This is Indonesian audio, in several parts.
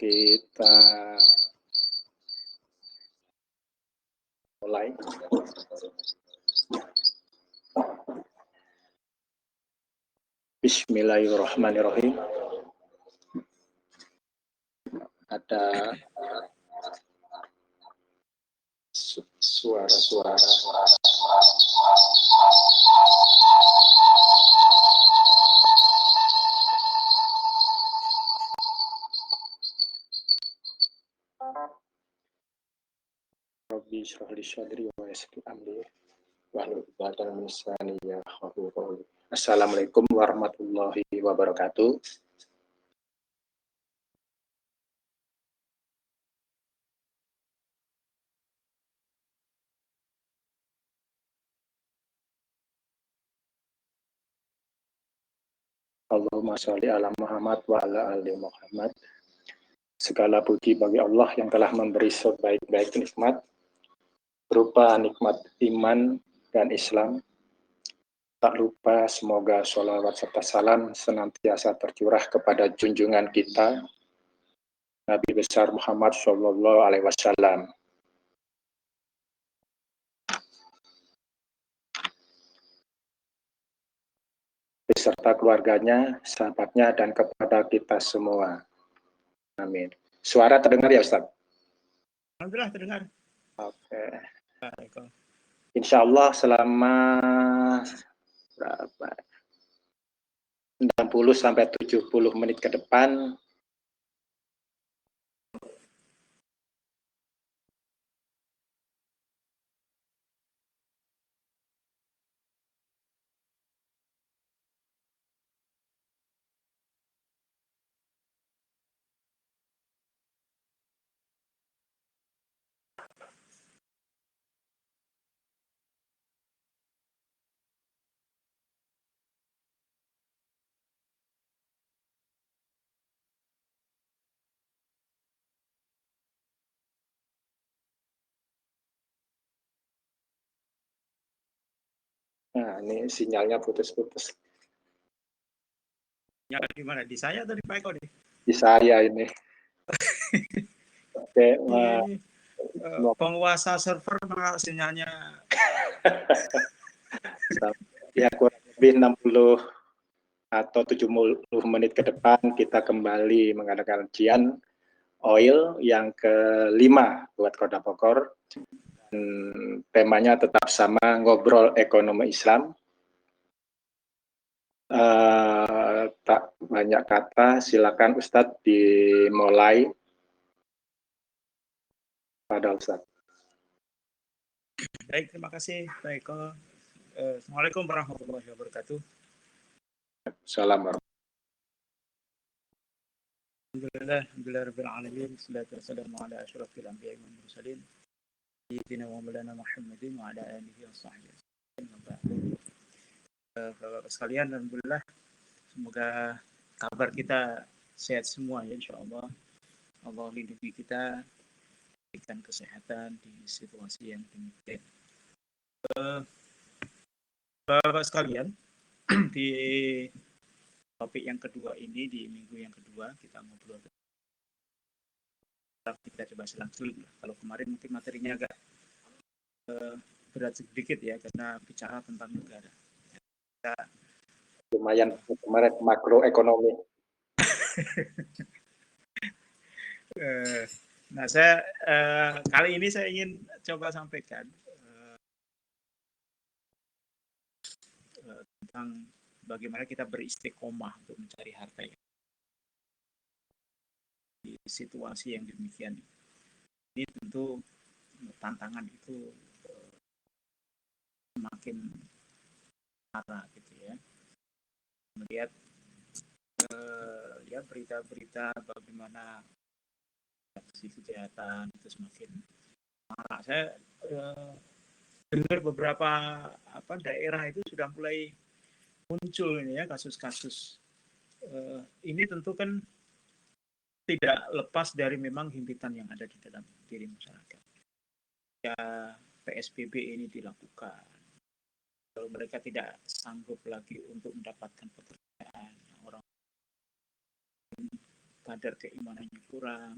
Kita mulai. Bismillahirrahmanirrahim. Ada suara-suara. Rabbi shrah li sadri wa yassir li amri wahlul 'uqdatam min lisani yafqahu qawli. Assalamualaikum warahmatullahi wabarakatuh. Allahumma sholli ala Muhammad wa ala ali Muhammad. Segala puji bagi Allah yang telah memberi sebaik-baik nikmat berupa nikmat iman dan Islam. Tak lupa semoga sholawat serta salam senantiasa tercurah kepada junjungan kita Nabi besar Muhammad Shallallahu Alaihi Wasallam, beserta keluarganya, sahabatnya, dan kepada kita semua. Amin. Suara terdengar ya Ustaz? Alhamdulillah terdengar. Oke. Baik. Insya Allah selama berapa? 60 sampai 70 menit ke depan nah ini sinyalnya putus-putus. Ya, di mana? Di saya atau di Pak Eko nih? Di saya ini. Oke, penguasa server maka sinyalnya ya kurang lebih 60 atau 70 menit ke depan kita kembali mengadakan kajian oil yang kelima buat Kota Bogor. Dan temanya tetap sama, ngobrol ekonomi Islam. Tak banyak kata, silakan Ustadz dimulai. Pada Ustadz. Baik, terima kasih Pak Eko. Assalamualaikum warahmatullahi wabarakatuh. Assalamualaikum. Alhamdulillah rabbil alamin, wassalatu wassalamu ala asyrafil anbiya'i wal mursalin sayyidina wa maulana Muhammadin wa ala alihi washabbihi wasallam. Bapak sekalian, alhamdulillah semoga kabar kita sehat semua ya insyaallah. Allah lindungi kita, berikan kesehatan di situasi yang demikian. Bapak sekalian, di topik yang kedua ini, di minggu yang kedua kita ngobrol. Kita coba selang-seling. Kalau kemarin mungkin materinya agak berat sedikit ya, karena bicara tentang negara. Kita lumayan kemarin makroekonomi. Nah, saya kali ini saya ingin coba sampaikan tentang bagaimana kita beristiqomah untuk mencari harta ya. Di situasi yang demikian. Ini tentu tantangan itu semakin parah gitu ya. Melihat ya berita-berita bagaimana aksi kejahatan itu semakin parah. Saya dengar beberapa daerah itu sudah mulai muncul ini ya kasus-kasus. Ini tentu kan tidak lepas dari memang himpitan yang ada di dalam diri masyarakat. Ya PSBB ini dilakukan. Kalau mereka tidak sanggup lagi untuk mendapatkan pekerjaan, orang kadar keimanannya kurang,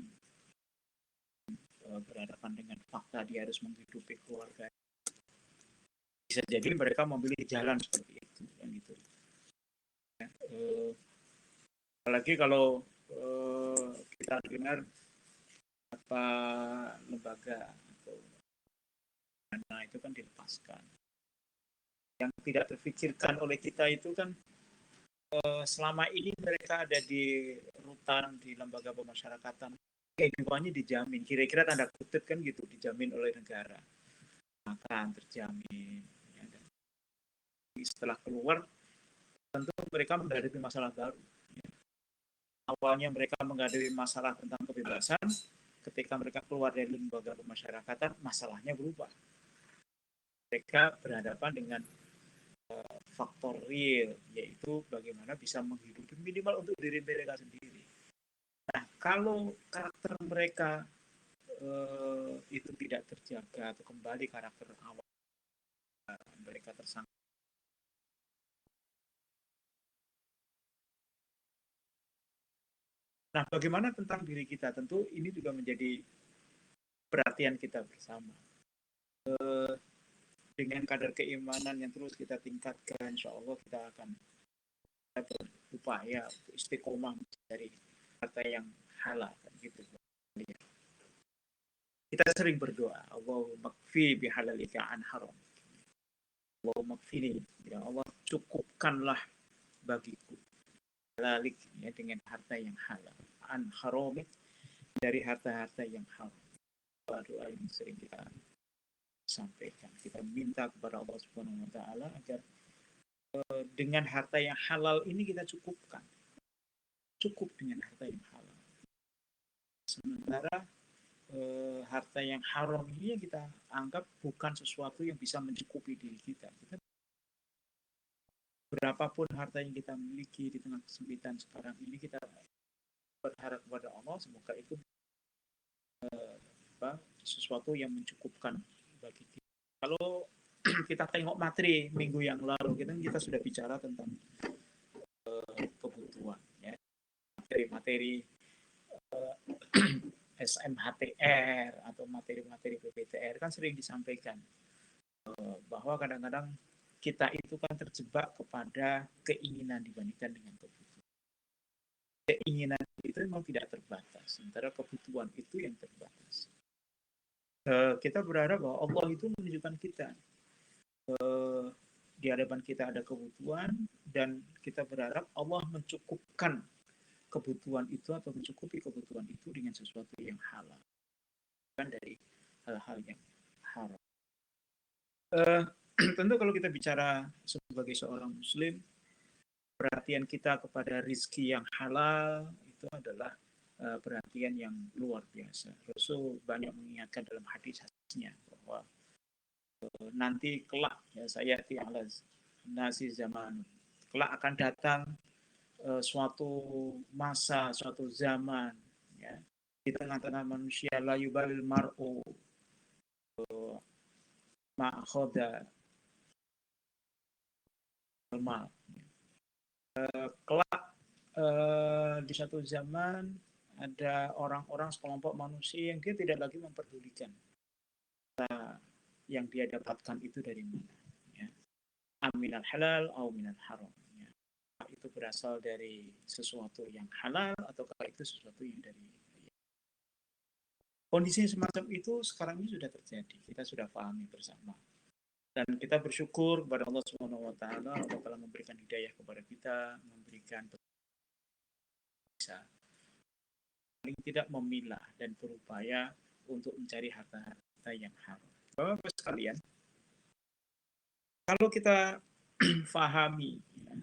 berhadapan dengan fakta dia harus menghidupi keluarga. Bisa jadi mereka memilih jalan seperti itu, yang gitu. Apalagi kalau kita dengar apa lembaga atau dana itu kan dilepaskan. Yang tidak terfikirkan oleh kita itu kan selama ini mereka ada di rutan, di lembaga pemasyarakatan, kehidupannya dijamin. Kira-kira tanda kutip kan gitu, dijamin oleh negara. Makan terjamin. Ya, dan setelah keluar, tentu mereka menghadapi masalah baru. Ya. Awalnya mereka menghadapi masalah tentang kebebasan, ketika mereka keluar dari lembaga pemasyarakatan, masalahnya berubah. Mereka berhadapan dengan faktor real, yaitu bagaimana bisa menghidupi minimal untuk diri mereka sendiri. Nah, kalau karakter mereka itu tidak terjaga atau kembali karakter awal mereka tersangka. Nah, bagaimana tentang diri kita? Tentu ini juga menjadi perhatian kita bersama. Dengan kadar keimanan yang terus kita tingkatkan, insya Allah kita akan berupaya istiqomah dari harta yang halal, gitu. Kita sering berdoa, Allahumma kfi bihalalika an haram. Allahumma kfini, ya Allah cukupkanlah bagiku halalik, ya, dengan harta yang halal, an haramik, dari harta-harta yang halal. Doa yang sering kita sampaikan, kita minta kepada Allah Subhanahu wa taala agar dengan harta yang halal ini kita cukup dengan harta yang halal. Sementara harta yang haram ini kita anggap bukan sesuatu yang bisa mencukupi diri kita. Berapapun harta yang kita miliki di tengah kesempitan sekarang ini, kita berharap kepada Allah semoga itu sesuatu yang mencukupkan bagi kita. Kalau kita tengok materi minggu yang lalu, kita sudah bicara tentang kebutuhan, ya, materi-materi SMHTR atau materi-materi PPTR kan sering disampaikan bahwa kadang-kadang kita itu kan terjebak kepada keinginan dibandingkan dengan kebutuhan. Keinginan itu memang tidak terbatas, sementara kebutuhan itu yang terbatas. Kita berharap bahwa Allah itu menunjukkan kita di hadapan kita ada kebutuhan, dan kita berharap Allah mencukupkan kebutuhan itu atau mencukupi kebutuhan itu dengan sesuatu yang halal, bukan dari hal-hal yang haram. Tentu kalau kita bicara sebagai seorang muslim, perhatian kita kepada rizki yang halal itu adalah perhatian yang luar biasa. Rasul banyak mengingatkan dalam hadis-hadisnya bahwa nanti kelak, ya, saya ala nasi zaman, kelak akan datang suatu masa, suatu zaman, ya, di tengah-tengah manusia, la yubalil mar'u ma'khoda mal. Kelak di satu zaman ada orang-orang sekelompok manusia yang dia tidak lagi memperdulikan yang dia dapatkan itu dari mana, ya. Aminal halal atau minal haram, ya. Itu berasal dari sesuatu yang halal ataukah itu sesuatu yang dari, ya. Kondisi semacam itu sekarang ini sudah terjadi, kita sudah pahami bersama. Dan kita bersyukur kepada Allah Subhanahu wa taala, Allah telah memberikan hidayah kepada kita, memberikan bisa paling tidak memilah dan berupaya untuk mencari harta-harta yang halal. Bapak sekalian, kalau kita fahami, ya,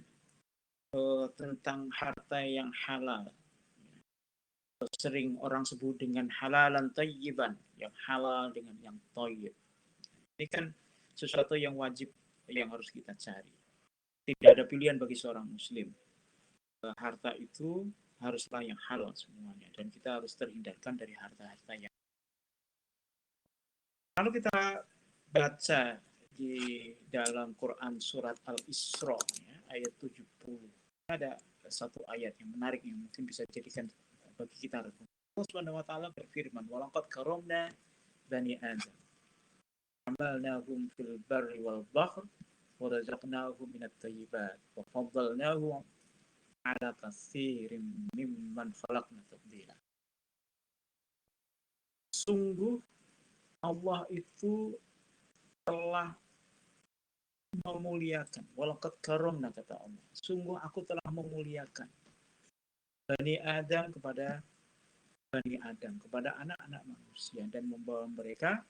tentang harta yang halal, ya, sering orang sebut dengan halalan thayyiban, yang halal dengan yang thayyib. Ini kan sesuatu yang wajib yang harus kita cari. Tidak ada pilihan bagi seorang muslim. Harta itu haruslah yang halal semuanya, dan kita harus terhindarkan dari harta-harta yang. Kalau kita baca di dalam Quran surat Al-Isra, ya, ayat 70, ada satu ayat yang menarik yang mungkin bisa dijadikan bagi kita. Allah Subhanahu wa taala berfirman, "Walaqad karamna bani Adam. Hamalnahum fil barri wal bahr wa razaqnahum minat thayyibat wa faddalnahum ala katsirin mimman khalaqna tafdila." Sungguh Allah itu telah memuliakan. Walaqad karamna, kata Allah. Sungguh aku telah memuliakan Bani Adam kepada Bani Adam, kepada anak-anak manusia, dan membawa mereka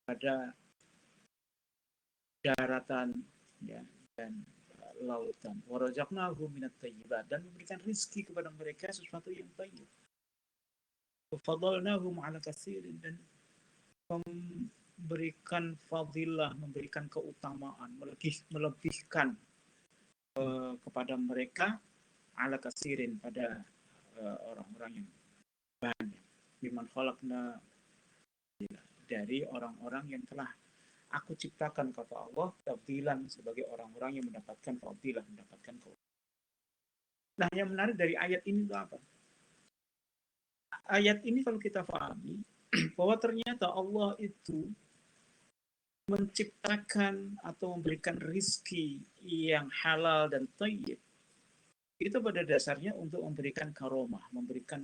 pada daratan, ya, dan lautan. Warazaqnahum minat thayyibat, dan memberikan rizki kepada mereka sesuatu yang thayyib. Wafadalnahum ala katsirin, dan memberikan fadilah, memberikan keutamaan, melebihkan kepada mereka ala katsirin, pada orang-orang yang banyak. Biman khalaqna, dari orang-orang yang telah aku ciptakan, kata Allah, tafdilan, sebagai orang-orang yang mendapatkan fadilah, mendapatkan keutamaan. Nah, yang menarik dari ayat ini itu apa? Ayat ini kalau kita pahami bahwa ternyata Allah itu menciptakan atau memberikan rizki yang halal dan thayyib itu pada dasarnya untuk memberikan karomah, memberikan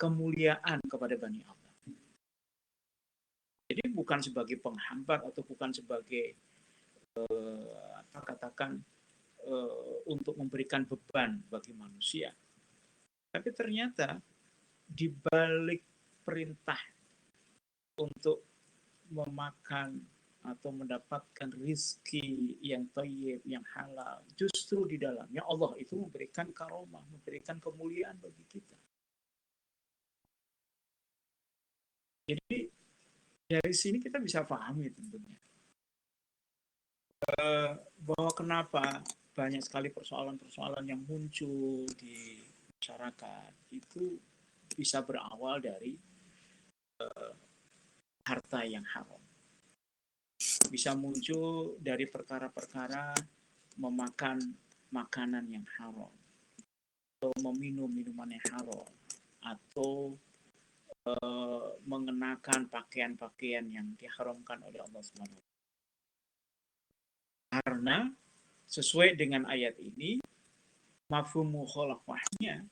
kemuliaan kepada Bani Adam. Jadi bukan sebagai penghambat atau bukan sebagai untuk memberikan beban bagi manusia. Tapi ternyata di balik perintah untuk memakan atau mendapatkan rizki yang thayyib, yang halal, justru di dalamnya Allah itu memberikan karomah, memberikan kemuliaan bagi kita. Jadi dari sini kita bisa pahami tentunya bahwa kenapa banyak sekali persoalan-persoalan yang muncul di masyarakat itu bisa berawal dari harta yang haram. Bisa muncul dari perkara-perkara memakan makanan yang haram, atau meminum minuman yang haram, atau mengenakan pakaian-pakaian yang diharamkan oleh Allah SWT. Karena sesuai dengan ayat ini, mafhum mukhalafahnya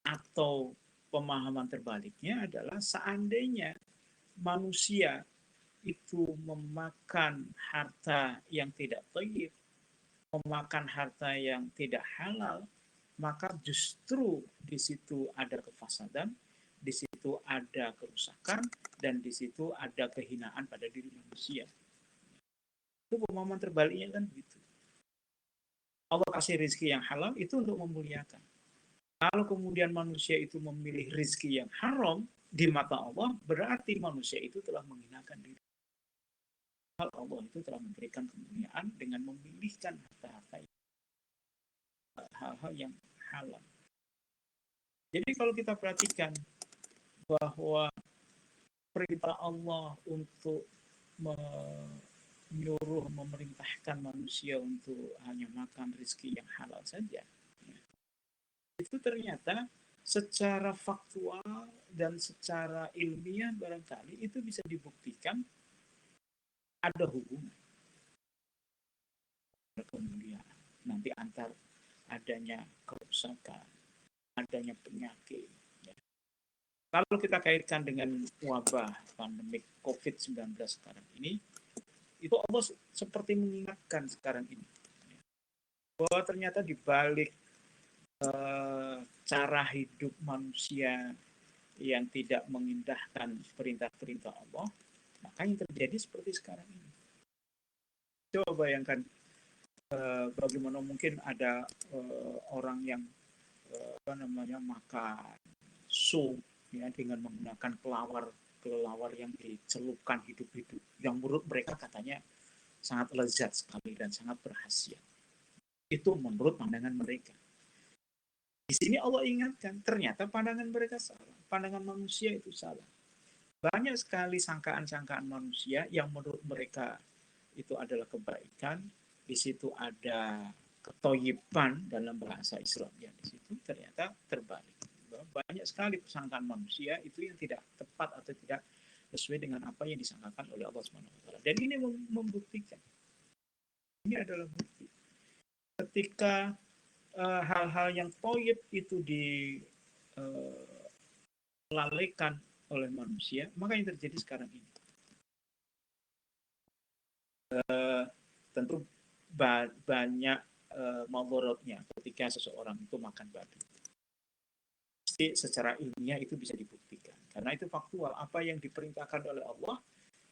atau pemahaman terbaliknya adalah seandainya manusia itu memakan harta yang tidak thayyib, memakan harta yang tidak halal, maka justru di situ ada kefasadan, di situ ada kerusakan, dan di situ ada kehinaan pada diri manusia. Itu pemahaman terbaliknya kan begitu. Allah kasih rizki yang halal itu untuk memuliakan. Kalau kemudian manusia itu memilih rizki yang haram di mata Allah, berarti manusia itu telah menghinakan diri. Allah itu telah memberikan kemuliaan dengan memilihkan harta-harta hal-hal yang halal. Jadi kalau kita perhatikan bahwa perintah Allah untuk menyuruh, memerintahkan manusia untuk hanya makan rezeki yang halal saja, ya, itu ternyata secara faktual dan secara ilmiah barangkali itu bisa dibuktikan ada hubungan, ada kemuliaan. Nanti antar adanya kerusakan, adanya penyakit. Ya. Kalau kita kaitkan dengan wabah pandemik COVID-19 sekarang ini, itu Allah seperti mengingatkan sekarang ini bahwa ternyata di balik cara hidup manusia yang tidak mengindahkan perintah-perintah Allah, maka yang terjadi seperti sekarang ini. Coba bayangkan bagaimana mungkin ada orang yang makan sup ya dengan menggunakan kelelawar yang dicelupkan hidup-hidup, yang menurut mereka katanya sangat lezat sekali dan sangat berkhasiat. Itu menurut pandangan mereka. Di sini Allah ingatkan, ternyata pandangan mereka salah, pandangan manusia itu salah. Banyak sekali sangkaan-sangkaan manusia yang menurut mereka itu adalah kebaikan, di situ ada ketoyiban dalam bahasa Islam, ya di situ ternyata terbalik. banyak sekali persangkaan manusia itu yang tidak tepat atau tidak sesuai dengan apa yang disangkakan oleh Allah SWT. Dan ini membuktikan, ini adalah bukti. Ketika hal-hal yang toyib itu dilalaikan oleh manusia, maka yang terjadi sekarang ini. Tentu banyak madharatnya ketika seseorang itu makan babi. Pasti secara ilmiah itu bisa dibuktikan. Karena itu faktual. Apa yang diperintahkan oleh Allah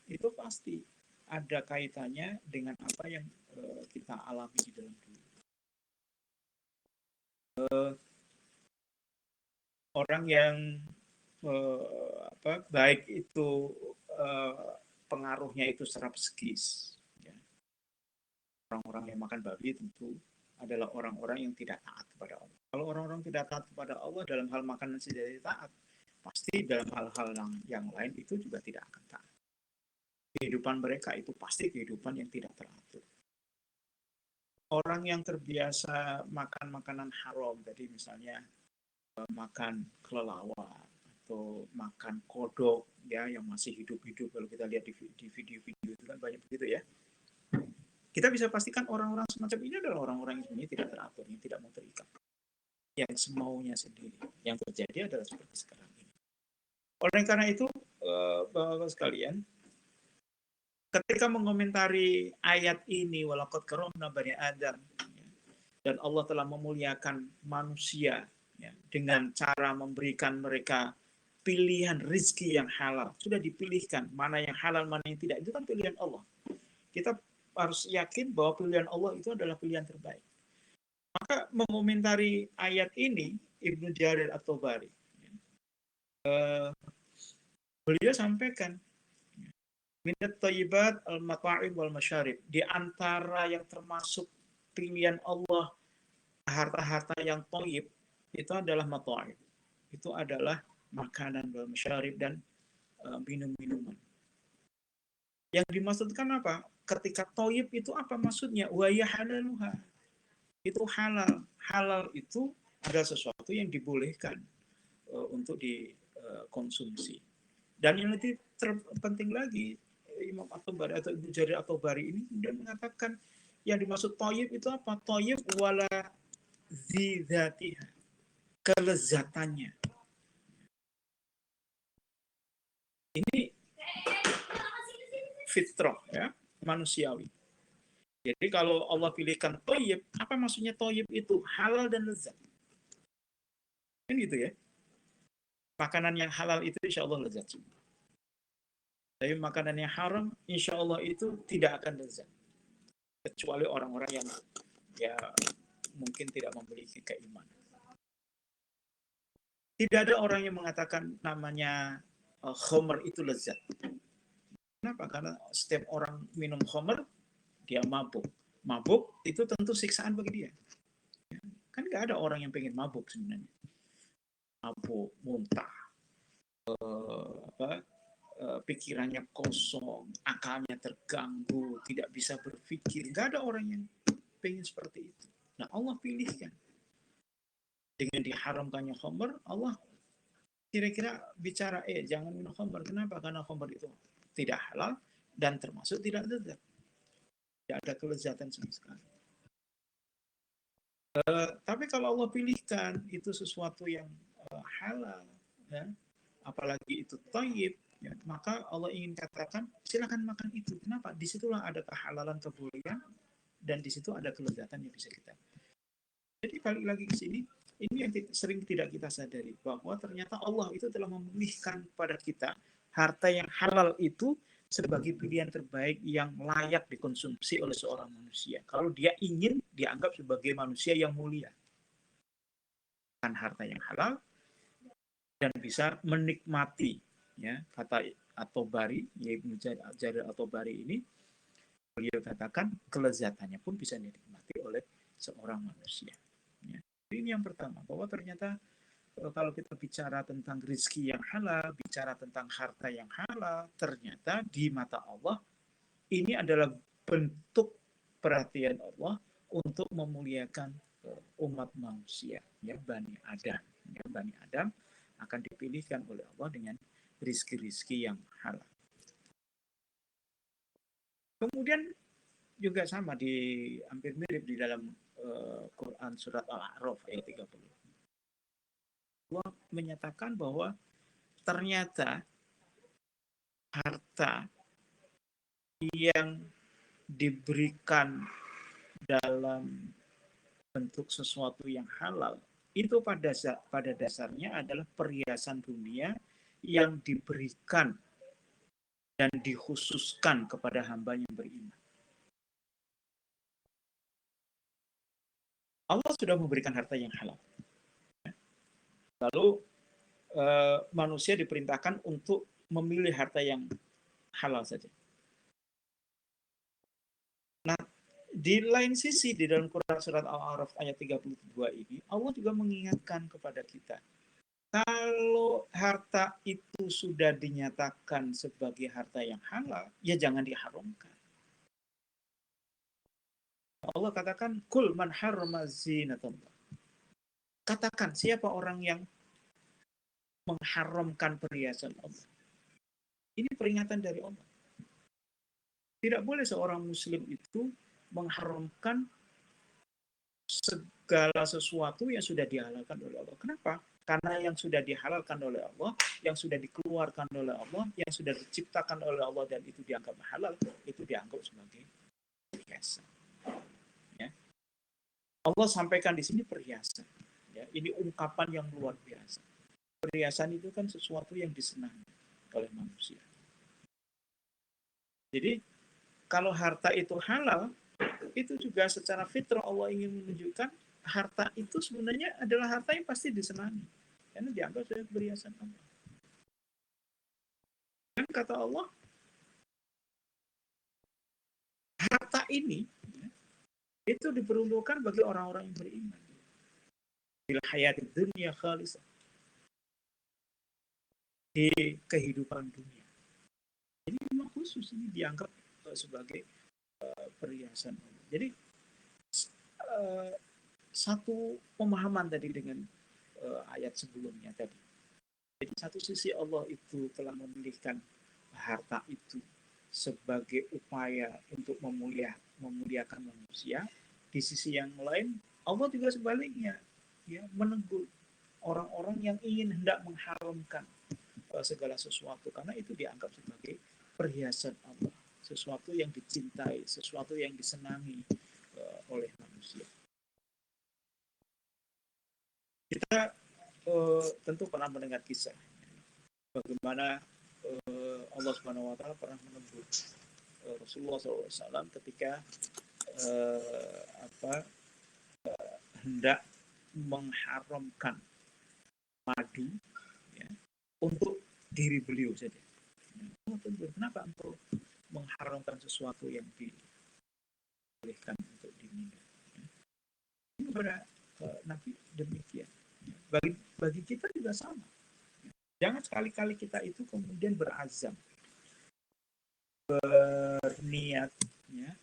itu pasti ada kaitannya dengan apa yang kita alami di dalam dunia. Orang yang baik itu pengaruhnya itu secara psikis. Ya. Orang-orang yang makan babi tentu adalah orang-orang yang tidak taat kepada Allah. Kalau orang-orang tidak taat kepada Allah dalam hal makanan tidak taat, pasti dalam hal-hal yang lain itu juga tidak akan taat. Kehidupan mereka itu pasti kehidupan yang tidak teratur. Orang yang terbiasa makan makanan haram, tadi misalnya makan kelelawar atau makan kodok ya yang masih hidup-hidup, kalau kita lihat di video-video itu kan banyak begitu ya. Kita bisa pastikan orang-orang semacam ini adalah orang-orang yang sebenarnya tidak teratur, yang tidak mau terikat, yang semaunya sendiri. Yang terjadi adalah seperti sekarang ini. Oleh karena itu, Bapak-Bapak sekalian, ketika mengomentari ayat ini, walaqad karramna bani Adam, dan Allah telah memuliakan manusia ya, dengan cara memberikan mereka pilihan rizki yang halal. Sudah dipilihkan mana yang halal, mana yang tidak. Itu kan pilihan Allah. Kita harus yakin bahwa pilihan Allah itu adalah pilihan terbaik. Maka mengomentari ayat ini, Ibnu Jarir At-Tabari, beliau sampaikan, minat thayyibat al-mata'im wal masyarib. Di antara yang termasuk pilihan Allah, harta-harta yang thayyib, itu adalah mata'im. Itu adalah makanan wal masyarib dan minum-minuman. Yang dimaksudkan apa? Ketika thayyib itu apa maksudnya? Wa ya halaluha. Itu halal. Halal itu adalah sesuatu yang dibolehkan untuk dikonsumsi. Dan yang lebih terpenting lagi, Imam At-Tabari atau Ibnu Jarir At-Tabari ini kemudian mengatakan yang dimaksud thayyib itu apa? Thayyib wala zidzatiha. Kelezatannya. Ini fitrah ya, manusiawi. Jadi kalau Allah pilihkan thayyib, apa maksudnya thayyib itu? Halal dan lezat. Kan gitu ya. Makanan yang halal itu insya Allah lezat. Tapi makanan yang haram insya Allah itu tidak akan lezat. Kecuali orang-orang yang ya mungkin tidak memiliki keimanan. Tidak ada orang yang mengatakan namanya khamr itu lezat. Kenapa? Karena setiap orang minum khamr dia mabuk. Mabuk itu tentu siksaan bagi dia. Kan nggak ada orang yang pengen mabuk sebenarnya. Mabuk, muntah, pikirannya kosong, akalnya terganggu, tidak bisa berpikir. Nggak ada orang yang pengen seperti itu. Nah Allah pilihkan. Dengan diharamkannya khamr, Allah kira-kira bicara, jangan minum khamr. Kenapa? Karena khamr itu tidak halal dan termasuk tidak lezat. Tidak ada kelezatan sama sekali. Tapi kalau Allah pilihkan itu sesuatu yang halal, ya, apalagi itu thayyib, ya, maka Allah ingin katakan silakan makan itu. Kenapa? Disitulah ada kehalalan, kebolehan, dan disitu ada kelezatan yang bisa kita. Jadi balik lagi ke sini, ini yang sering tidak kita sadari bahwa ternyata Allah itu telah memilihkan kepada kita harta yang halal itu sebagai pilihan terbaik yang layak dikonsumsi oleh seorang manusia. Kalau dia ingin dianggap sebagai manusia yang mulia. Kan harta yang halal dan bisa menikmati, ya, kata At-Tabari, Ibnu Jarir At-Tabari ini, beliau katakan kelezatannya pun bisa dinikmati oleh seorang manusia. Ya. Ini yang pertama, bahwa ternyata kalau kita bicara tentang rezeki yang halal, bicara tentang harta yang halal, ternyata di mata Allah ini adalah bentuk perhatian Allah untuk memuliakan umat manusia, ya, Bani Adam. Ya, Bani Adam akan dipilihkan oleh Allah dengan rizki-rizki yang halal. Kemudian juga sama hampir mirip di dalam Quran surat Al-A'raf ayat 30. Allah menyatakan bahwa ternyata harta yang diberikan dalam bentuk sesuatu yang halal itu pada dasarnya adalah perhiasan dunia yang diberikan dan dikhususkan kepada hamba yang beriman. Allah sudah memberikan harta yang halal. Lalu manusia diperintahkan untuk memilih harta yang halal saja. Nah, di lain sisi di dalam Quran surat Al-A'raf ayat 32 ini Allah juga mengingatkan kepada kita, kalau harta itu sudah dinyatakan sebagai harta yang halal, ya jangan diharamkan. Allah katakan, kul man harrama zinatallah. Katakan, siapa orang yang mengharamkan perhiasan Allah? Ini peringatan dari Allah. Tidak boleh seorang muslim itu mengharamkan segala sesuatu yang sudah dihalalkan oleh Allah. Kenapa? Karena yang sudah dihalalkan oleh Allah, yang sudah dikeluarkan oleh Allah, yang sudah diciptakan oleh Allah dan itu dianggap halal, itu dianggap sebagai perhiasan. Ya. Allah sampaikan di sini perhiasan. Ya. Ini ungkapan yang luar biasa. Perhiasan itu kan sesuatu yang disenangi oleh manusia. Jadi kalau harta itu halal, itu juga secara fitrah Allah ingin menunjukkan harta itu sebenarnya adalah harta yang pasti disenangi. Karena dianggap sebagai perhiasan Allah. Dan kata Allah, harta ini ya, itu diperuntukkan bagi orang-orang yang beriman. Bil hayati dunia khalisah. Di kehidupan dunia. Jadi memang khusus ini dianggap sebagai perhiasan Allah. Jadi satu pemahaman tadi dengan ayat sebelumnya tadi. Jadi satu sisi Allah itu telah memilihkan harta itu sebagai upaya untuk memuliakan manusia. Di sisi yang lain, Allah juga sebaliknya ya menegur orang-orang yang ingin hendak mengharamkan segala sesuatu karena itu dianggap sebagai perhiasan Allah, sesuatu yang dicintai, sesuatu yang disenangi oleh manusia. Kita tentu pernah mendengar kisah bagaimana Allah Subhanahu Wa Taala pernah menegur Rasulullah SAW ketika hendak mengharamkan madu ya, untuk diri beliau saja. Kenapa engkau mengharamkan sesuatu yang dibolehkan untuk diminum? Ini kepada Nabi demikian. Bagi kita juga sama. Jangan sekali-kali kita itu kemudian berazam, berniat, ya,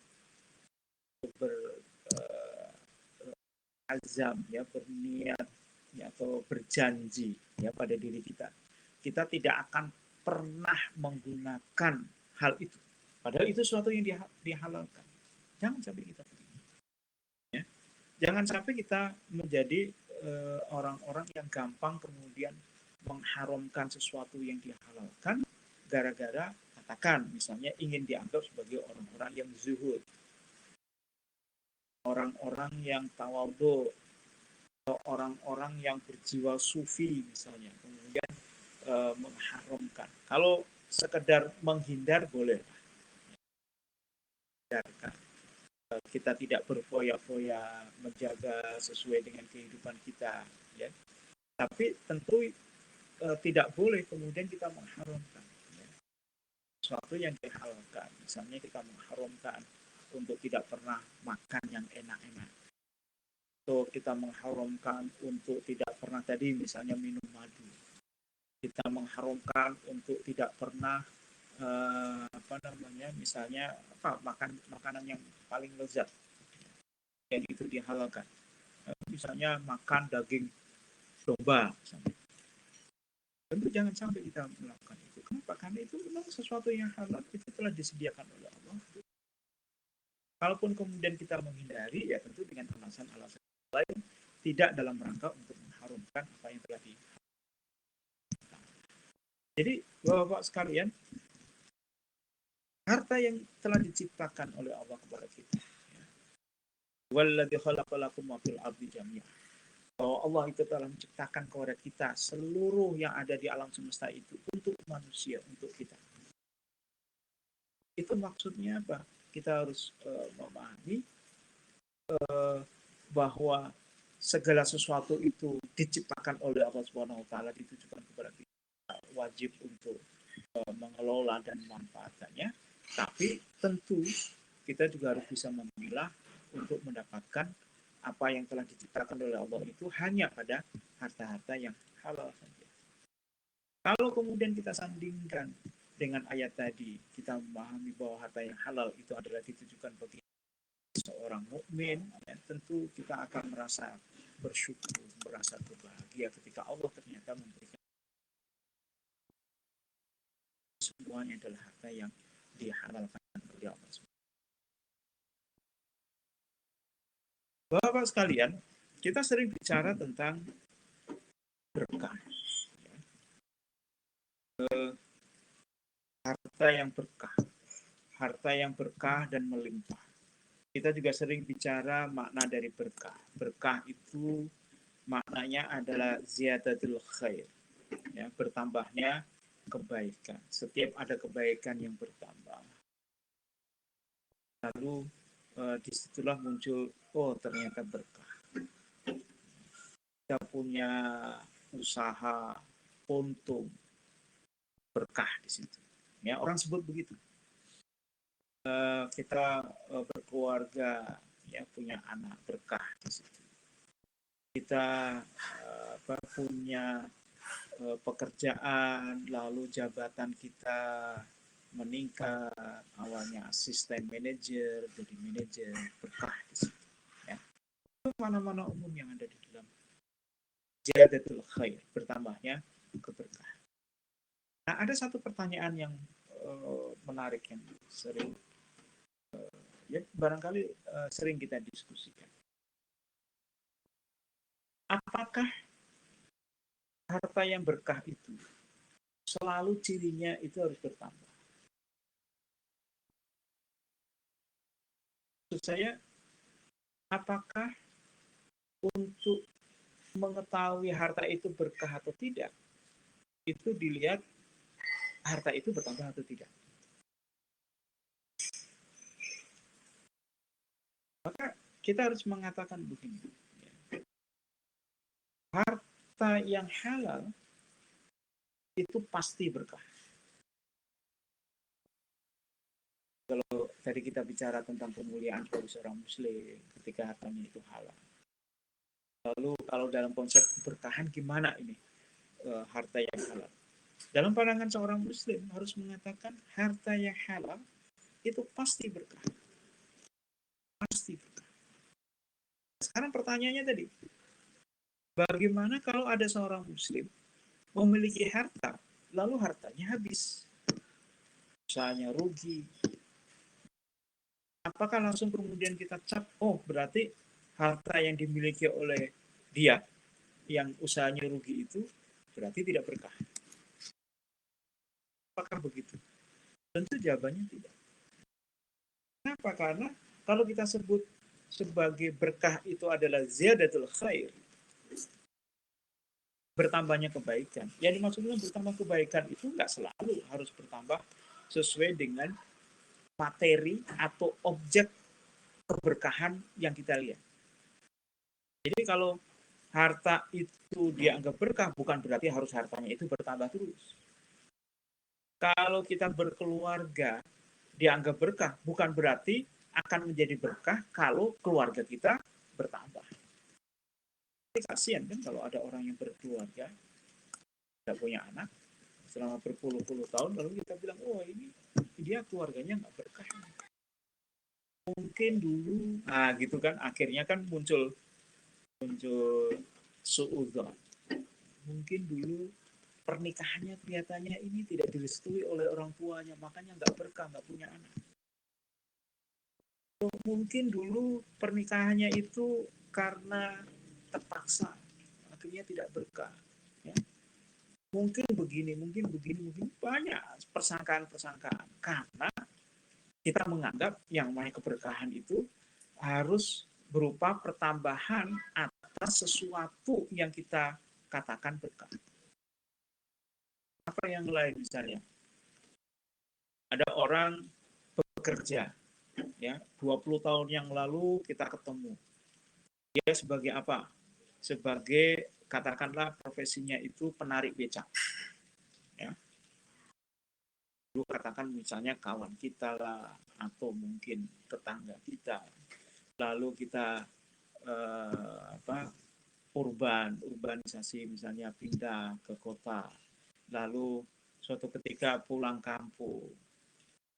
berazam, ya, berniat, ya, atau berjanji, ya, pada diri kita. Kita tidak akan pernah menggunakan hal itu. Padahal itu sesuatu yang dihalalkan. Jangan sampai kita ya. Jangan sampai kita menjadi orang-orang yang gampang kemudian mengharamkan sesuatu yang dihalalkan gara-gara katakan misalnya ingin dianggap sebagai orang-orang yang zuhud, orang-orang yang tawadhu, atau orang-orang yang berjiwa sufi misalnya, kemudian mengharamkan. Kalau sekedar menghindar boleh, hindarkan. Kita tidak berfoya-foya menjaga sesuai dengan kehidupan kita, ya. Tapi tentu tidak boleh kemudian kita mengharamkan ya, sesuatu yang dihalalkan. Misalnya kita mengharamkan untuk tidak pernah makan yang enak-enak, atau kita mengharamkan untuk tidak pernah tadi misalnya minum madu. Kita mengharamkan untuk tidak pernah misalnya makan makanan yang paling lezat yang itu dihalalkan. Misalnya makan daging domba misalnya. Tentu jangan sampai kita melakukan itu. Kenapa? Karena itu memang sesuatu yang halal, itu telah disediakan oleh Allah. Kalaupun kemudian kita menghindari, ya tentu dengan alasan-alasan lain, tidak dalam rangka untuk mengharumkan apa yang telah di. Jadi, Bapak-bapak sekalian, harta yang telah diciptakan oleh Allah kepada kita. Walladzi khalaqalakum ma fil ardi jami'an. Bahwa Allah itu telah menciptakan kepada kita seluruh yang ada di alam semesta itu untuk manusia, untuk kita. Itu maksudnya apa? Kita harus memahami bahwa segala sesuatu itu diciptakan oleh Allah Subhanahu wa taala, ditujukan kepada kita, wajib untuk mengelola dan memanfaatkannya. Tapi tentu kita juga harus bisa memilah untuk mendapatkan apa yang telah diciptakan oleh Allah itu hanya pada harta-harta yang halal saja. Kalau kemudian kita sandingkan dengan ayat tadi, kita memahami bahwa harta yang halal itu adalah ditujukan bagi seorang mukmin, ya, tentu kita akan merasa bersyukur, merasa berbahagia ketika Allah ternyata memberikan semuanya adalah harta yang dihalalkan oleh Allah. Bapak sekalian, kita sering bicara tentang berkah. Harta yang berkah. Harta yang berkah dan melimpah. Kita juga sering bicara makna dari berkah. Berkah itu maknanya adalah ziyadatul khair. Ya, bertambahnya kebaikan. Setiap ada kebaikan yang bertambah. Lalu disitulah muncul, oh ternyata berkah. Kita punya usaha, untung, berkah di situ. Ya, orang sebut begitu. Kita berkeluarga, ya punya anak, berkah di situ. Kita punya pekerjaan, lalu jabatan kita meningkat, awalnya asisten manajer, jadi manajer, berkah di situ. Ya. Itu mana-mana umum yang ada di dalam ziyadatul khair, bertambahnya keberkahan. Nah, ada satu pertanyaan yang menarik yang sering ya barangkali sering kita diskusikan. Apakah harta yang berkah itu selalu cirinya itu harus bertambah? Maksud saya, apakah untuk mengetahui harta itu berkah atau tidak, itu dilihat harta itu bertambah atau tidak? Maka kita harus mengatakan begini. Harta yang halal itu pasti berkah. Kalau tadi kita bicara tentang kemuliaan bagi seorang muslim ketika hartanya itu halal. Lalu kalau dalam konsep keberkahan gimana ini harta yang halal? Dalam pandangan seorang muslim harus mengatakan harta yang halal itu pasti berkah. Pasti berkah. Sekarang pertanyaannya tadi, bagaimana kalau ada seorang muslim memiliki harta, lalu hartanya habis, usahanya rugi? Apakah langsung kemudian kita cap, oh berarti harta yang dimiliki oleh dia yang usahanya rugi itu berarti tidak berkah? Apakah begitu? Tentu jawabannya tidak. Kenapa? Karena kalau kita sebut sebagai berkah itu adalah ziyadatul khair, bertambahnya kebaikan. Yang dimaksudnya bertambah kebaikan itu nggak selalu harus bertambah sesuai dengan materi atau objek keberkahan yang kita lihat. Jadi kalau harta itu dianggap berkah, bukan berarti harus hartanya itu bertambah terus. Kalau kita berkeluarga dianggap berkah, bukan berarti akan menjadi berkah kalau keluarga kita bertambah. Kasihan kan kalau ada orang yang berkeluarga, tidak punya anak, selama berpuluh-puluh tahun, lalu kita bilang, oh ini dia keluarganya nggak berkah. Mungkin dulu, nah gitu kan, akhirnya kan muncul suudzon. Mungkin dulu pernikahannya kelihatannya ini tidak direstui oleh orang tuanya, makanya nggak berkah, nggak punya anak. Mungkin dulu pernikahannya itu karena terpaksa, akhirnya tidak berkah. Ya. Mungkin begini, mungkin banyak persangkaan-persangkaan. Karena kita menganggap yang namanya keberkahan itu harus berupa pertambahan atas sesuatu yang kita katakan berkah. Apa yang lain misalnya? Ada orang bekerja, ya 20 tahun yang lalu kita ketemu. Dia sebagai apa? Sebagai katakanlah profesinya itu penarik becak. Ya. Dulu katakan misalnya kawan kita lah, atau mungkin tetangga kita. Lalu kita urbanisasi misalnya pindah ke kota. Lalu suatu ketika pulang kampung,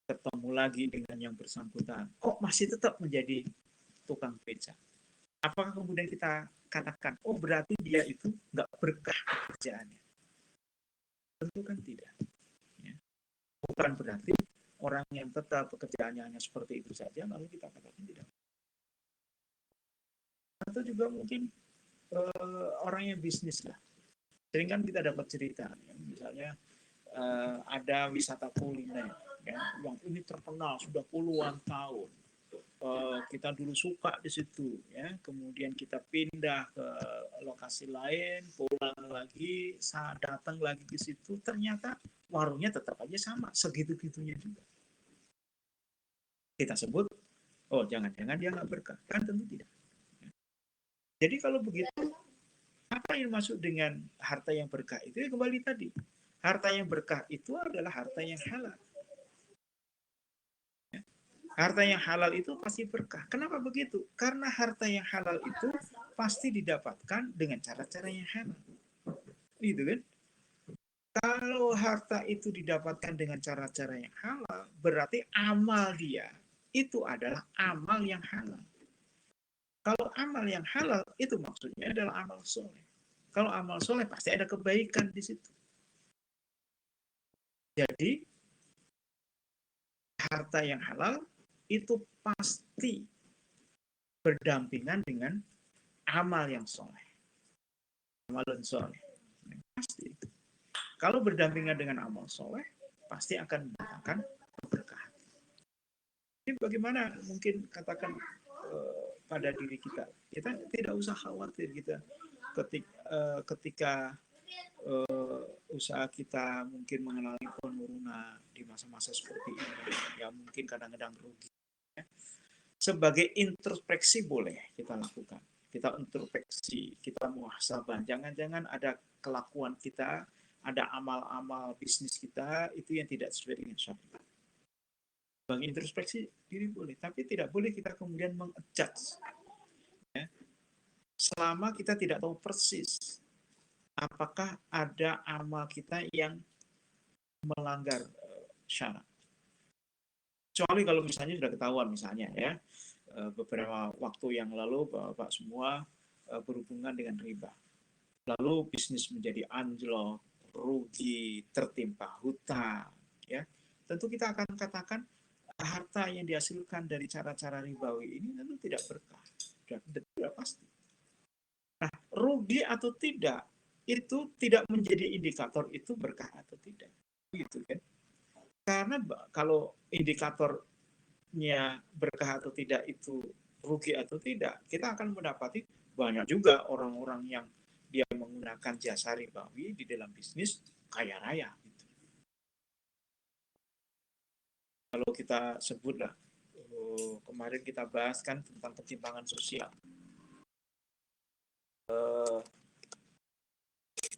ketemu lagi dengan yang bersangkutan, kok masih tetap menjadi tukang becak? Apakah kemudian kita katakan, oh berarti dia itu nggak berkah pekerjaannya? Tentu kan tidak. Ya. Bukan berarti orang yang tetap pekerjaannya hanya seperti itu saja, lalu kita katakan tidak. Atau juga mungkin orang yang bisnis lah. Sering kan kita dapat cerita, ya, misalnya ada wisata kuliner, ya, yang ini terkenal sudah puluhan tahun. Kita dulu suka di situ, ya, kemudian kita pindah ke lokasi lain, pulang lagi, saat datang lagi ke situ, ternyata warungnya tetap aja sama, segitu-gitunya juga. Kita sebut, oh jangan-jangan dia nggak berkah, kan tentu tidak. Jadi kalau begitu, apa yang masuk dengan harta yang berkah itu? Ya kembali tadi, harta yang berkah itu adalah harta yang halal. Harta yang halal itu pasti berkah. Kenapa begitu? Karena harta yang halal itu pasti didapatkan dengan cara-cara yang halal. Gitu kan? Kalau harta itu didapatkan dengan cara-cara yang halal, berarti amal dia itu adalah amal yang halal. Kalau amal yang halal, itu maksudnya adalah amal soleh. Kalau amal soleh, pasti ada kebaikan di situ. Jadi, harta yang halal itu pasti berdampingan dengan amal yang soleh. Amal yang soleh. Pasti. Kalau berdampingan dengan amal soleh, pasti akan mendatangkan keberkahan. Ini bagaimana mungkin katakan pada diri kita tidak usah khawatir kita ketika usaha kita mungkin mengalami penurunan di masa-masa seperti ini, ya mungkin kadang-kadang rugi. Sebagai introspeksi boleh kita lakukan. Kita introspeksi, kita muhasabah. Jangan-jangan ada kelakuan kita, ada amal-amal bisnis kita itu yang tidak sesuai dengan syariat. Bagi introspeksi diri boleh, tapi tidak boleh kita kemudian meng-adjust. Ya. Selama kita tidak tahu persis apakah ada amal kita yang melanggar syarat. Kecuali kalau misalnya sudah ketahuan misalnya ya, beberapa waktu yang lalu Bapak semua berhubungan dengan riba. Lalu bisnis menjadi anjlok, rugi, tertimpa hutang, ya. Tentu kita akan katakan harta yang dihasilkan dari cara-cara ribawi ini tentu tidak berkah. Tidak pasti. Nah, rugi atau tidak itu tidak menjadi indikator itu berkah atau tidak. Gitu kan? Karena kalau indikatornya berkah atau tidak itu rugi atau tidak, kita akan mendapati banyak juga orang-orang yang dia menggunakan jasa ribawi di dalam bisnis kaya raya. Gitu. Kalau kita sebutlah, kemarin kita bahas kan tentang ketimpangan sosial.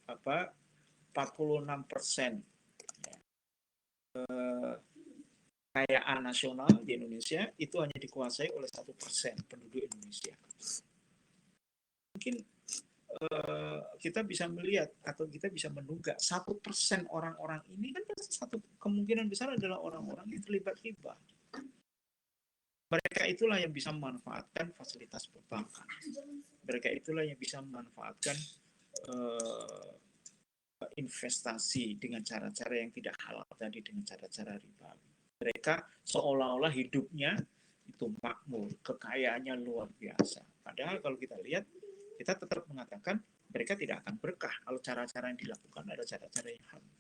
46% kekayaan nasional di Indonesia itu hanya dikuasai oleh 1% penduduk Indonesia. Mungkin kita bisa melihat atau kita bisa menduga 1% orang-orang ini kan satu kemungkinan besar adalah orang-orang yang terlibat riba. Mereka itulah yang bisa memanfaatkan fasilitas perbankan. Mereka itulah yang bisa memanfaatkan investasi dengan cara-cara yang tidak halal tadi, dengan cara-cara riba. Mereka seolah-olah hidupnya itu makmur, kekayaannya luar biasa. Padahal kalau kita lihat, kita tetap mengatakan mereka tidak akan berkah kalau cara-cara yang dilakukan ada cara-cara yang halal.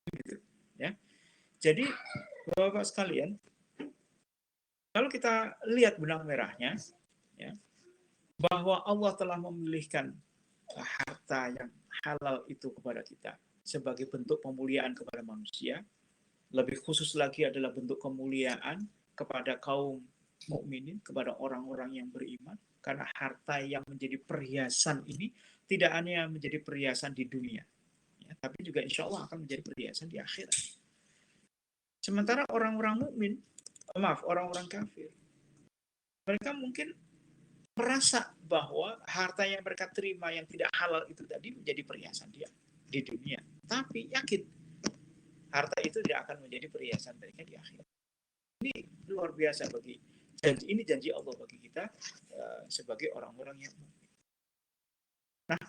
Gitu, ya. Jadi, Bapak sekalian, kalau kita lihat benang merahnya, ya, bahwa Allah telah memilihkan harta yang halal itu kepada kita sebagai bentuk pemuliaan kepada manusia, lebih khusus lagi adalah bentuk kemuliaan kepada kaum mukminin, kepada orang-orang yang beriman, karena harta yang menjadi perhiasan ini tidak hanya menjadi perhiasan di dunia, ya, tapi juga insya Allah akan menjadi perhiasan di akhirat. Sementara orang-orang mukmin, orang-orang kafir, mereka mungkin merasa bahwa harta yang mereka terima yang tidak halal itu tadi menjadi perhiasan dia di dunia. Tapi yakin, harta itu tidak akan menjadi perhiasan mereka di akhirat. Ini luar biasa bagi ini janji Allah bagi kita sebagai orang-orang yang mukmin. Nah,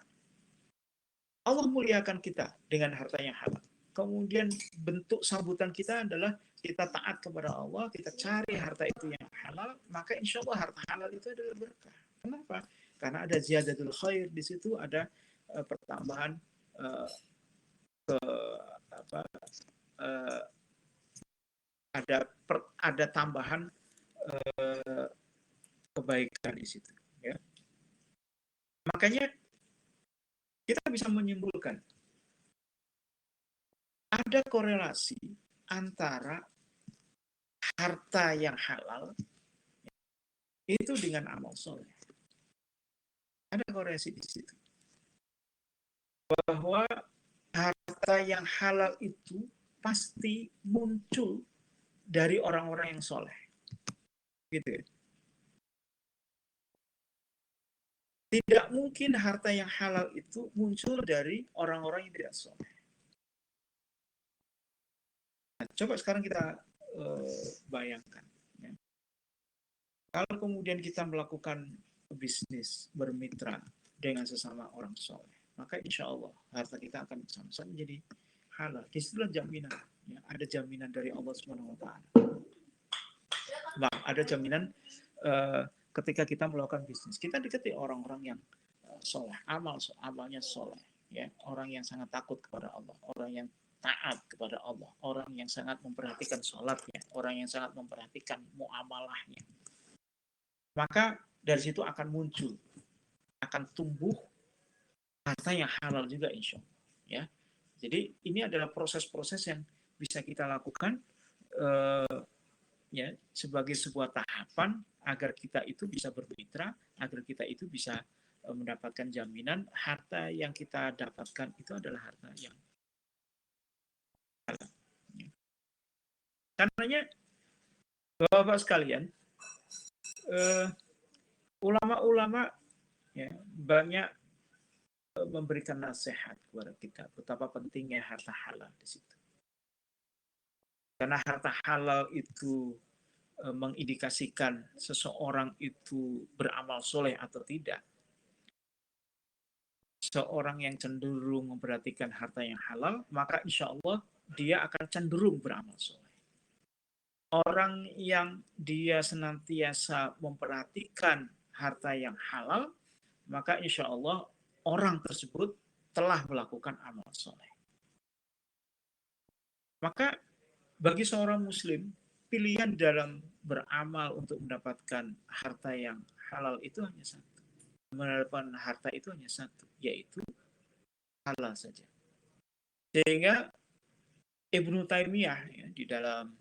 Allah muliakan kita dengan harta yang halal. Kemudian bentuk sambutan kita adalah kita taat kepada Allah, kita cari harta itu yang halal, maka insya Allah harta halal itu adalah berkah. Kenapa? Karena ada ziyadatul khair, di situ ada pertambahan ada tambahan kebaikan di situ. Ya. Makanya kita bisa menyimpulkan ada korelasi antara harta yang halal itu dengan amal soleh. Ada korelasi di situ. Bahwa harta yang halal itu pasti muncul dari orang-orang yang soleh. Gitu ya. Tidak mungkin harta yang halal itu muncul dari orang-orang yang tidak soleh. Nah, coba sekarang kita bayangkan. Ya. Kalau kemudian kita melakukan bisnis, bermitra dengan sesama orang soleh, maka insya Allah harta kita akan sama-sama menjadi halal. Disitulah jaminan. Ya, ada jaminan dari Allah Subhanahu Wa Taala. Nah, ada jaminan ketika kita melakukan bisnis, kita dekati orang-orang yang soleh, amalnya soleh, ya, orang yang sangat takut kepada Allah, orang yang taat kepada Allah, orang yang sangat memperhatikan sholatnya, orang yang sangat memperhatikan muamalahnya. Maka dari situ akan muncul, akan tumbuh harta yang halal juga insya Allah. Ya, jadi ini adalah proses-proses yang bisa kita lakukan ya sebagai sebuah tahapan agar kita itu bisa bermitra, agar kita itu bisa mendapatkan jaminan harta yang kita dapatkan itu adalah harta yang halal. Karenanya Bapak sekalian, ulama-ulama ya, banyak memberikan nasihat kepada kita betapa pentingnya harta halal di situ. Karena harta halal itu mengindikasikan seseorang itu beramal soleh atau tidak. Seorang yang cenderung memperhatikan harta yang halal, maka insya Allah dia akan cenderung beramal soleh. Orang yang dia senantiasa memperhatikan harta yang halal, maka insya Allah orang tersebut telah melakukan amal soleh. Maka bagi seorang muslim, pilihan dalam beramal untuk mendapatkan harta yang halal itu hanya satu. Mendapatkan harta itu hanya satu, yaitu halal saja. Sehingga Ibnu Taimiyah ya, di dalam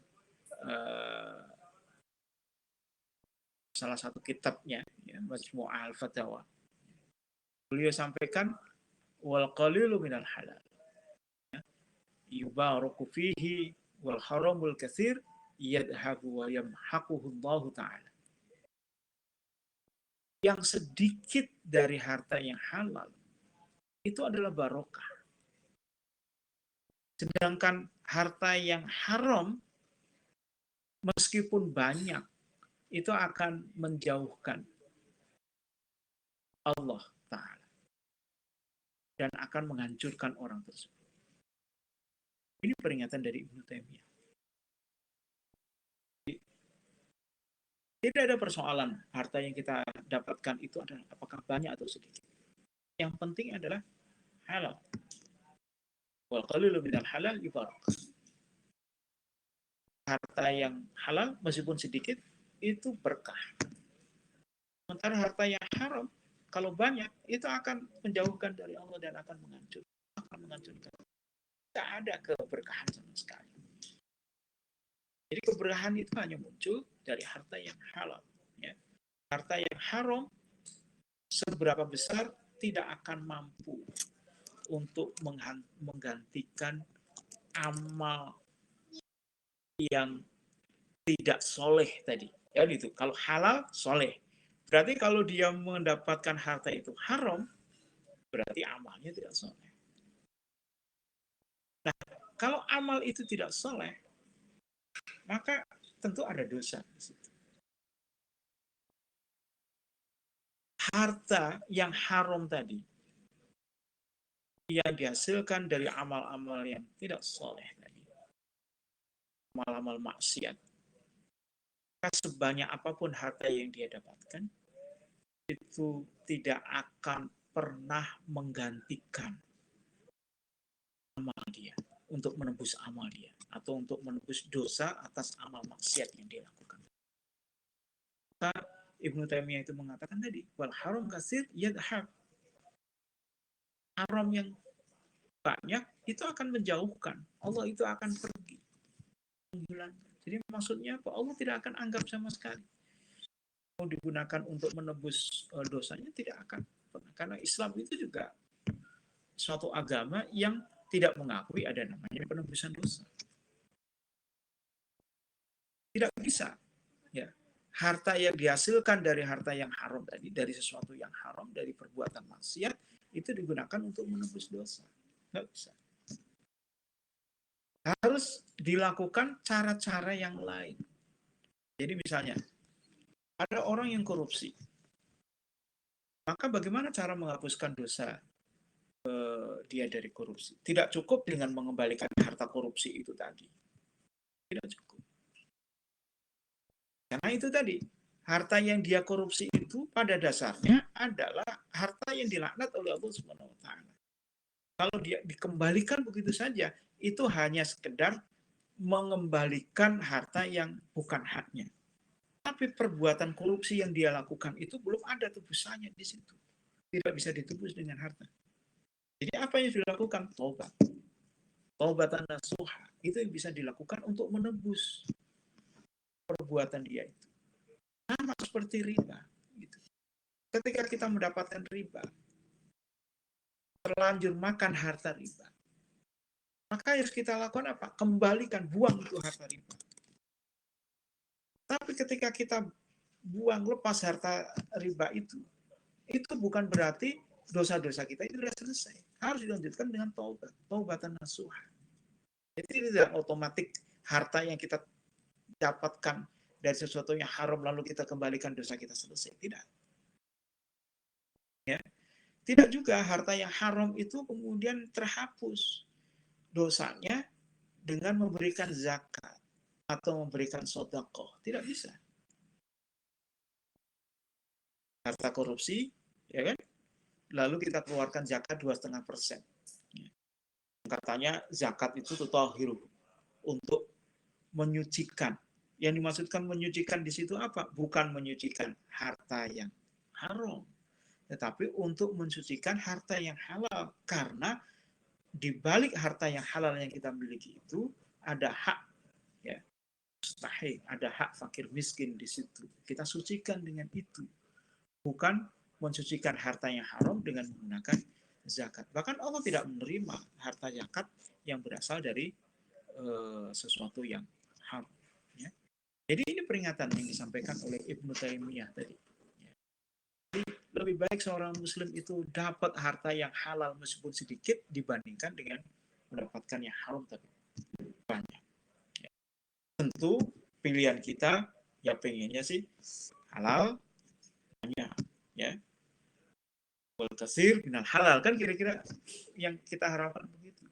salah satu kitabnya, ya, Majmu'ah al-Fatawa, beliau sampaikan wal qalilu minal halal yubaraku fihi wal haramul katsir yadhabu wa yamhaquhu Allah Ta'ala. Yang sedikit dari harta yang halal itu adalah barokah. Sedangkan harta yang haram meskipun banyak itu akan menjauhkan Allah Ta'ala. dan akan menghancurkan orang tersebut. Ini peringatan dari Ibnu Taimiyah. Tidak ada persoalan harta yang kita dapatkan itu adalah apakah banyak atau sedikit. Yang penting adalah halal. Wal qalilu minal halal yubarak. Harta yang halal meskipun sedikit itu berkah. Sementara harta yang haram kalau banyak itu akan menjauhkan dari Allah dan akan menghancurkan. Tidak ada keberkahan sama sekali. Jadi keberkahan itu hanya muncul dari harta yang halal. Ya. Harta yang haram seberapa besar tidak akan mampu untuk menggantikan amal yang tidak soleh tadi. Ya gitu. Kalau halal soleh. Berarti kalau dia mendapatkan harta itu haram, berarti amalnya tidak soleh. Nah, kalau amal itu tidak soleh, maka tentu ada dosa di situ. Harta yang haram tadi, yang dihasilkan dari amal-amal yang tidak soleh tadi, amal-amal maksiat, maka sebanyak apapun harta yang dia dapatkan, itu tidak akan pernah menggantikan amal dia, untuk menebus amal dia, atau untuk menebus dosa atas amal maksiat yang dia lakukan. Maka Ibnu Taimiyah itu mengatakan tadi, wal haram kasir yadhab. Haram yang banyak itu akan menjauhkan. Allah itu akan pergi. Menghilangkan. Jadi maksudnya apa? Allah tidak akan anggap sama sekali. Mau digunakan untuk menebus dosanya tidak akan. Karena Islam itu juga suatu agama yang tidak mengakui ada namanya penebusan dosa. Tidak bisa. Ya. Harta yang dihasilkan dari harta yang haram tadi, dari sesuatu yang haram, dari perbuatan maksiat, itu digunakan untuk menebus dosa. Nggak bisa. Harus dilakukan cara-cara yang lain. Jadi misalnya, ada orang yang korupsi. Maka bagaimana cara menghapuskan dosa dia dari korupsi? Tidak cukup dengan mengembalikan harta korupsi itu tadi. Tidak cukup. Karena itu tadi, harta yang dia korupsi itu pada dasarnya adalah harta yang dilaknat oleh Allah Subhanahu wa taala. Kalau dia dikembalikan begitu saja, itu hanya sekedar mengembalikan harta yang bukan haknya. Tapi perbuatan korupsi yang dia lakukan itu belum ada tebusannya di situ. Tidak bisa ditebus dengan harta. Jadi apa yang dilakukan? Taubat. Taubatan nasuha. Itu yang bisa dilakukan untuk menebus perbuatan dia itu. Sama seperti riba. Gitu. Ketika kita mendapatkan riba, terlanjur makan harta riba, maka harus kita lakukan apa? Kembalikan, buang itu harta riba. Tapi ketika kita buang, lepas harta riba itu bukan berarti dosa-dosa kita itu sudah selesai. Harus dilanjutkan dengan taubat, taubatan nasuha. Jadi tidak otomatis harta yang kita dapatkan dari sesuatu yang haram lalu kita kembalikan dosa kita selesai. Tidak. Ya. Tidak juga harta yang haram itu kemudian terhapus dosanya dengan memberikan zakat atau memberikan sedekah. Tidak bisa. Harta korupsi, ya kan? Lalu kita keluarkan zakat 2,5%. Katanya zakat itu tutahhiru, untuk menyucikan. Yang dimaksudkan menyucikan di situ apa? Bukan menyucikan harta yang haram, tetapi untuk mensucikan harta yang halal. Karena di balik harta yang halal yang kita miliki itu ada hak, ya, mustahil, ada hak fakir miskin di situ. Kita sucikan dengan itu, bukan mensucikan harta yang haram dengan menggunakan zakat. Bahkan Allah tidak menerima harta zakat yang berasal dari sesuatu yang haram. Ya. Jadi ini peringatan yang disampaikan oleh Ibnu Taimiyah tadi. Ya. Jadi lebih baik seorang Muslim itu dapat harta yang halal meskipun sedikit dibandingkan dengan mendapatkan yang haram tapi banyak. Ya. Tentu pilihan kita ya pengennya sih halal banyak, ya. wal katsir minal halal, kan kira-kira yang kita harapkan begitu.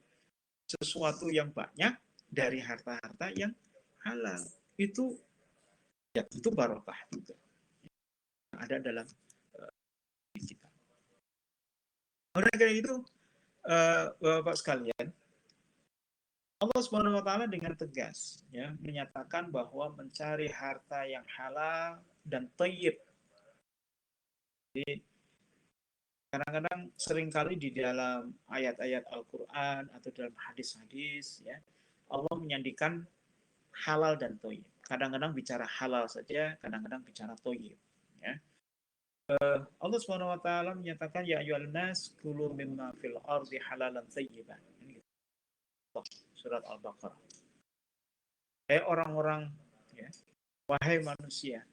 Sesuatu yang banyak dari harta-harta yang halal itu ya itu barokah juga ada dalam kita. Oleh karena itu Bapak sekalian, Allah Subhanahu wa taala dengan tegas ya menyatakan bahwa mencari harta yang halal dan thayyib. Jadi kadang-kadang seringkali di dalam ayat-ayat Al-Qur'an atau dalam hadis-hadis ya Allah menyandikan halal dan thayyib. Kadang-kadang bicara halal saja, kadang-kadang bicara thayyib ya. Allah Subhanahu wa taala menyatakan ya ayyuhan nas kulu mimma fil ardi halalan thayyiban. Surat Al-Baqarah. Orang-orang ya, wahai manusia,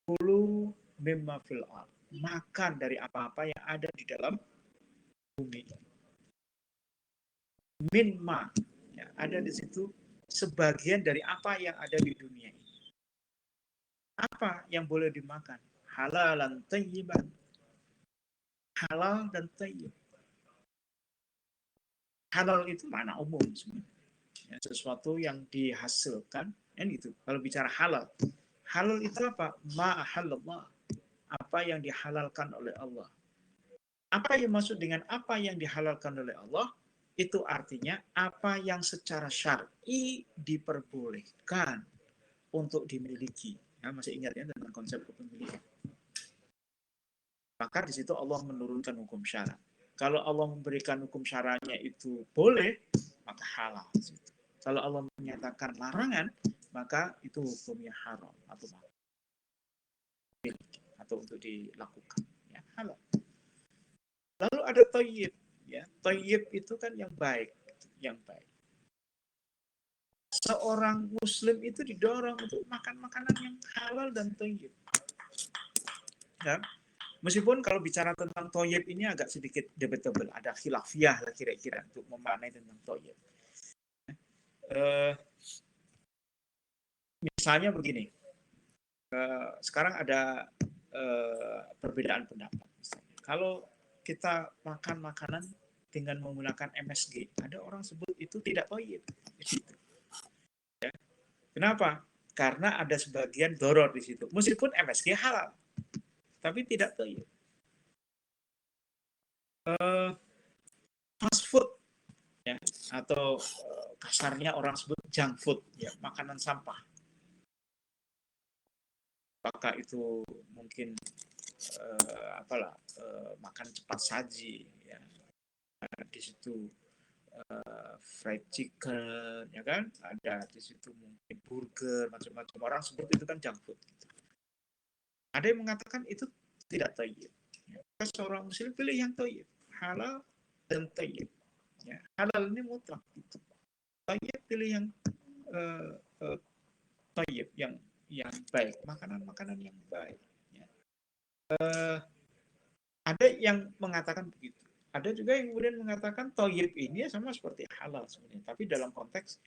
kulu mimma fil ard, makan dari apa-apa yang ada di dalam bumi. Minma, ya, ada di situ sebagian dari apa yang ada di dunia ini. Apa yang boleh dimakan? Halalan thayyiban. Halal dan thayyib. Halal itu makna umum sebenarnya. Ya, sesuatu yang dihasilkan, kan gitu. Kalau bicara halal, halal itu apa? Ma'ahallallah, apa yang dihalalkan oleh Allah. Apa yang maksud dengan apa yang dihalalkan oleh Allah? Itu artinya apa yang secara syar'i diperbolehkan untuk dimiliki. Ya, masih ingat ya tentang konsep kepemilikan. Maka di situ Allah menurunkan hukum syarak. Kalau Allah memberikan hukum syaratnya itu boleh, maka halal. Kalau Allah menyatakan larangan, maka itu hukumnya haram atau untuk dilakukan. Ya, halal. Lalu ada thayyib. Ya, thayyib itu kan yang baik, yang baik. Seorang Muslim itu didorong untuk makan makanan yang halal dan thayyib. Ya. Meskipun kalau bicara tentang thayyib ini agak sedikit debatable, ada khilafiyah lah kira-kira untuk memaknai tentang thayyib. Misalnya begini, sekarang ada perbedaan pendapat. Misalnya, kalau kita makan makanan dengan menggunakan MSG, ada orang sebut itu tidak thayyib. Ya. Kenapa? Karena ada sebagian doror di situ. Meskipun MSG halal, tapi tidak thayyib. Fast food, ya, atau kasarnya orang sebut junk food, ya, makanan sampah. Apakah itu mungkin makan cepat saji, ya. Di situ fried chicken, ya kan, ada di situ mungkin burger, macam-macam orang sebut itu kan junk food. Ada yang mengatakan itu tidak thayyib. Ya. Seorang Muslim pilih yang thayyib, halal dan thayyib. Ya. Halal ini mutlak. Gitu. Thayyib pilih yang thayyib, yang baik, makanan-makanan yang baik. Ya. Ada yang mengatakan begitu. Ada juga yang kemudian mengatakan thayyib ini sama seperti halal sebenarnya, tapi dalam konteks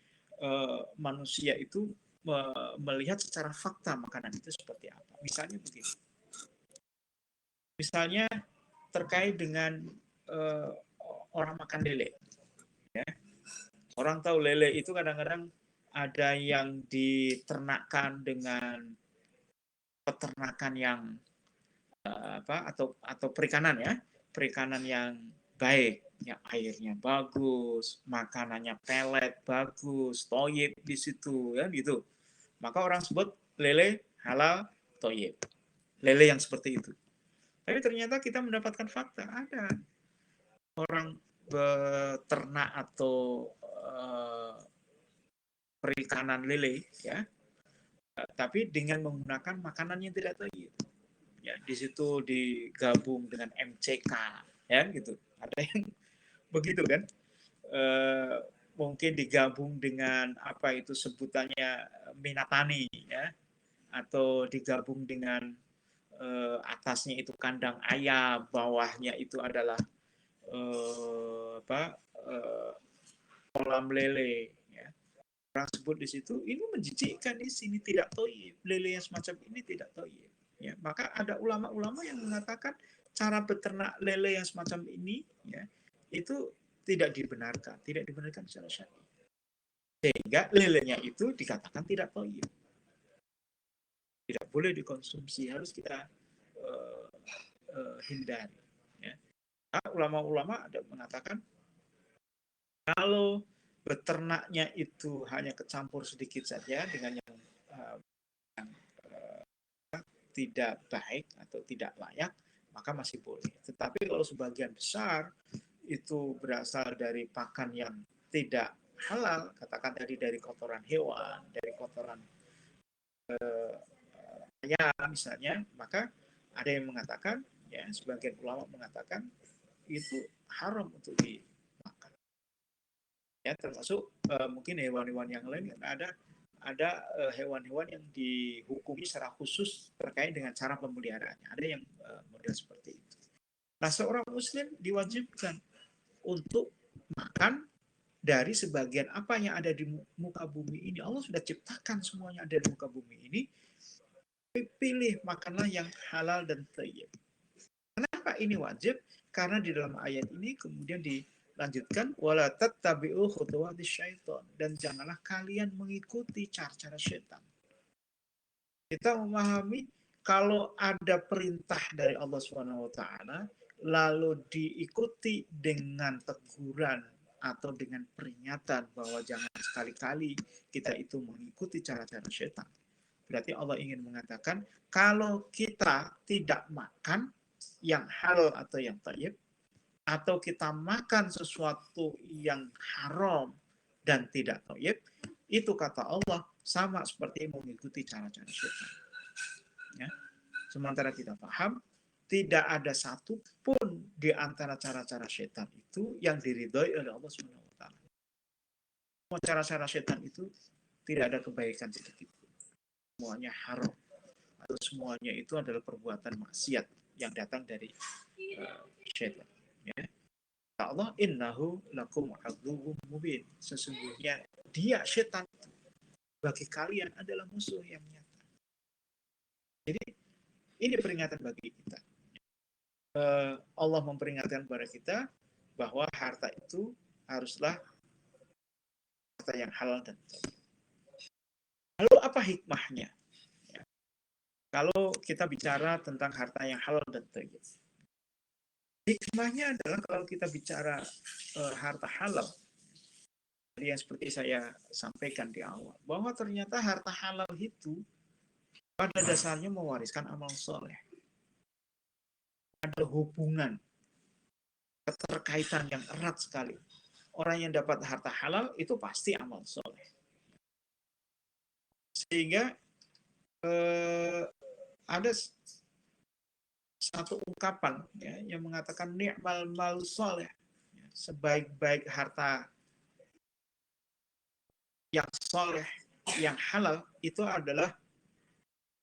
manusia itu melihat secara fakta makanan itu seperti apa. Misalnya begini. Misalnya terkait dengan orang makan lele. Ya. Orang tahu lele itu kadang-kadang ada yang diternakkan dengan peternakan yang atau perikanan, ya, perikanan yang baik, ya, airnya bagus, makanannya pelet bagus, thayyib di situ, ya gitu. Maka orang sebut lele halal thayyib. Lele yang seperti itu. Tapi ternyata kita mendapatkan fakta, ada orang beternak atau perikanan lele, ya, tapi dengan menggunakan makanan yang tidak thayyib. Ya, di situ digabung dengan MCK, ya gitu. Ada yang begitu kan? Mungkin digabung dengan apa itu sebutannya minatani, ya, atau digabung dengan atasnya itu kandang ayam, bawahnya itu adalah kolam lele. Ya. Orang sebut di situ ini menjijikkan, di sini tidak thayyib, lele yang semacam ini tidak thayyib. Ya, maka ada ulama-ulama yang mengatakan cara beternak lele yang semacam ini ya itu tidak dibenarkan secara syar'i. Sehingga lelenya itu dikatakan tidak thayyib. Tidak boleh dikonsumsi, harus kita hindari. Ya. Nah, ulama-ulama ada mengatakan kalau beternaknya itu hanya kecampur sedikit saja dengan yang tidak baik atau tidak layak, maka masih boleh. Tetapi kalau sebagian besar itu berasal dari pakan yang tidak halal, katakan tadi dari kotoran hewan, dari kotoran ayam misalnya, maka ada yang mengatakan, ya sebagian ulama mengatakan itu haram untuk dimakan. Ya termasuk mungkin hewan-hewan yang lain ada hewan-hewan yang dihukumi secara khusus terkait dengan cara pemeliharaannya. Ada yang model seperti itu. Nah, seorang muslim diwajibkan untuk makan dari sebagian apa yang ada di muka bumi ini. Allah sudah ciptakan semuanya ada di muka bumi ini. Pilih makanlah yang halal dan thayyib. Kenapa ini wajib? Karena di dalam ayat ini kemudian dilanjutkan wala tattabi'u khutuwatis syaitan, dan janganlah kalian mengikuti cara-cara syaitan. Kita memahami kalau ada perintah dari Allah Subhanahu wa taala lalu diikuti dengan teguran atau dengan peringatan bahwa jangan sekali-kali kita itu mengikuti cara-cara syaitan. Berarti Allah ingin mengatakan kalau kita tidak makan yang halal atau yang thayyib, atau kita makan sesuatu yang haram dan tidak thayyib, itu kata Allah sama seperti mengikuti cara-cara syaitan. Ya. Sementara kita paham tidak ada satupun di antara cara-cara syaitan itu yang diridhoi oleh Allah Subhanahu wa taala. Semua cara-cara syaitan itu tidak ada kebaikan sedikit. Semuanya haram atau semuanya itu adalah perbuatan maksiat yang datang dari syaitan. Ya. Allah innahu lakum aduwwum mubin. Sesungguhnya dia syaitan bagi kalian adalah musuh yang nyata. Jadi ini peringatan bagi kita. Allah memperingatkan kepada kita bahwa harta itu haruslah harta yang halal dan thayyib. Lalu apa hikmahnya? Ya. Kalau kita bicara tentang harta yang halal dan thayyib, hikmahnya adalah kalau kita bicara harta halal, yang seperti saya sampaikan di awal, bahwa ternyata harta halal itu pada dasarnya mewariskan amal soleh. Ada hubungan, keterkaitan yang erat sekali. Orang yang dapat harta halal itu pasti amal soleh. Sehingga ada satu ungkapan ya, yang mengatakan ni'mal mal soleh, ya, sebaik-baik harta yang soleh, yang halal itu adalah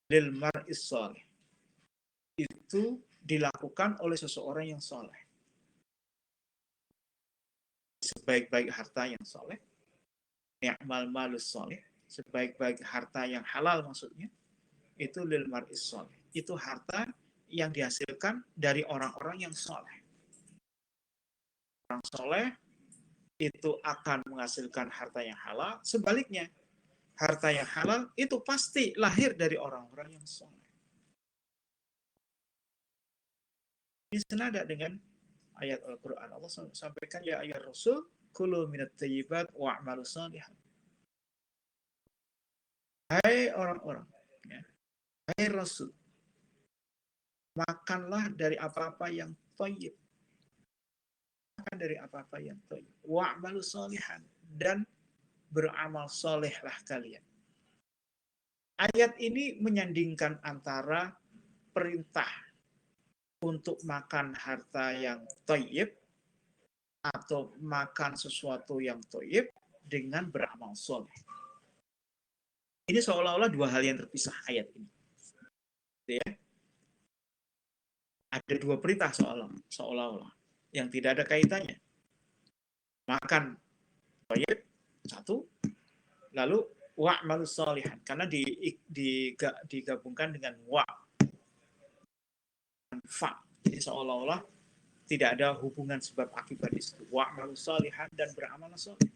lil mar'is soleh. Itu dilakukan oleh seseorang yang soleh. Sebaik-baik harta yang soleh, ni'mal malus soleh, sebaik-baik harta yang halal maksudnya, itu lil mar'is soleh. Itu harta yang dihasilkan dari orang-orang yang soleh. Orang soleh itu akan menghasilkan harta yang halal. Sebaliknya, harta yang halal itu pasti lahir dari orang-orang yang soleh. Ini senada dengan ayat Al-Quran. Allah sampaikan, ya ayat Rasul, kulu minat tayyibat wa'amalu salihan. Hai orang-orang, ya. Hai Rasul, makanlah dari apa-apa yang thayyib. Makan dari apa-apa yang thayyib. Wa'amalu salihan. Dan beramal solehlah kalian. Ayat ini menyandingkan antara perintah untuk makan harta yang thayyib atau makan sesuatu yang thayyib dengan beramal soleh. Ini seolah-olah dua hal yang terpisah ayat ini. Ya. Ada dua perintah seolah-olah yang tidak ada kaitannya. Makan thayyib satu, lalu wa'malu sholihan, karena digabungkan dengan fa. Jadi seolah-olah tidak ada hubungan sebab akibat di situ. Wa'malu shalihan dan beramal saleh.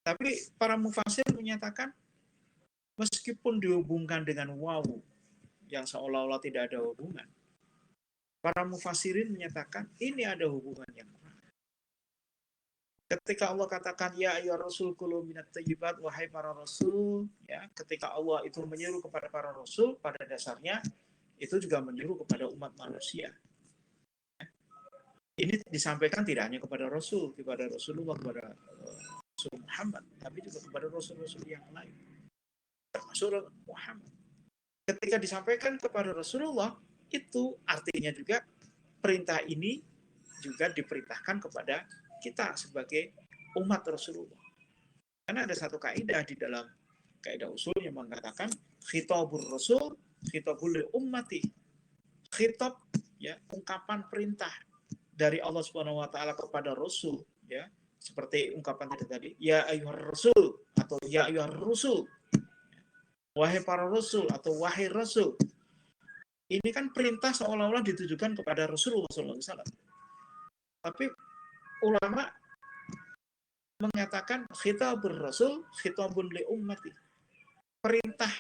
Tapi para mufasir menyatakan meskipun dihubungkan dengan wawu yang seolah-olah tidak ada hubungan, para mufasirin menyatakan ini ada hubungan yang erat. Ketika Allah katakan ya ayyuhar rasul kulu minat thayyibat, wahai para rasul, ya, ketika Allah itu menyuruh kepada para rasul, pada dasarnya itu juga menyuruh kepada umat manusia. Ini disampaikan tidak hanya kepada Rasul, kepada Rasulullah, kepada Rasul Muhammad, tapi juga kepada Rasul-Rasul yang lain, termasuk Muhammad. Ketika disampaikan kepada Rasulullah, itu artinya juga perintah ini juga diperintahkan kepada kita sebagai umat Rasulullah. Karena ada satu kaidah di dalam kaidah usul yang mengatakan khitabur rasul, khitabul li ummati. Khitab, ya, ungkapan perintah dari Allah Subhanahu wa taala kepada Rasul, ya, seperti ungkapan tadi, ya ayyuhar rasul atau ya ayyuhar rusul, wahai para rasul atau wahai rasul. Ini kan perintah seolah-olah ditujukan kepada Rasulullah SAW. Tapi ulama mengatakan khitabur rasul khitabun li ummati. Perintah,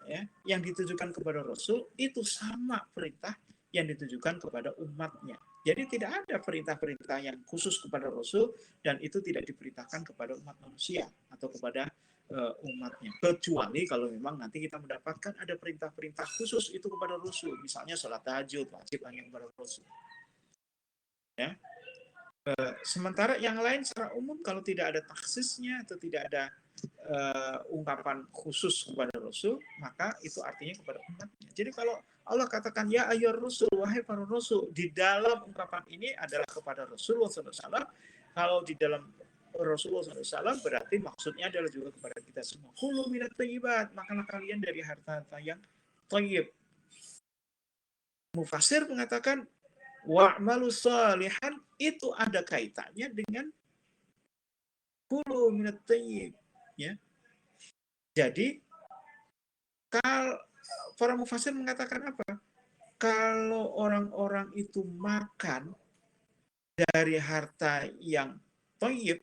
ya, yang ditujukan kepada Rasul itu sama perintah yang ditujukan kepada umatnya. Jadi tidak ada perintah-perintah yang khusus kepada Rasul dan itu tidak diperintahkan kepada umat manusia atau kepada umatnya. Kecuali kalau memang nanti kita mendapatkan ada perintah-perintah khusus itu kepada Rasul. Misalnya sholat tahajud wajib hanya kepada Rasul. Ya. Sementara yang lain secara umum kalau tidak ada taksisnya atau tidak ada ungkapan khusus kepada Rasul, maka itu artinya kepada umatnya. Jadi kalau Allah katakan ya ayyuhar rasul, wahai para rasul, di dalam ungkapan ini adalah kepada Rasulullah SAW. Kalau di dalam Rasulullah SAW berarti maksudnya adalah juga kepada kita semua. Kulu minat thayyibat, makanlah kalian dari harta-harta yang thayyib. Mufasir mengatakan wa'malu shalihan itu ada kaitannya dengan kulu minat thayyib, ya. Jadi kalau para mufasir mengatakan apa? Kalau orang-orang itu makan dari harta yang thayyib,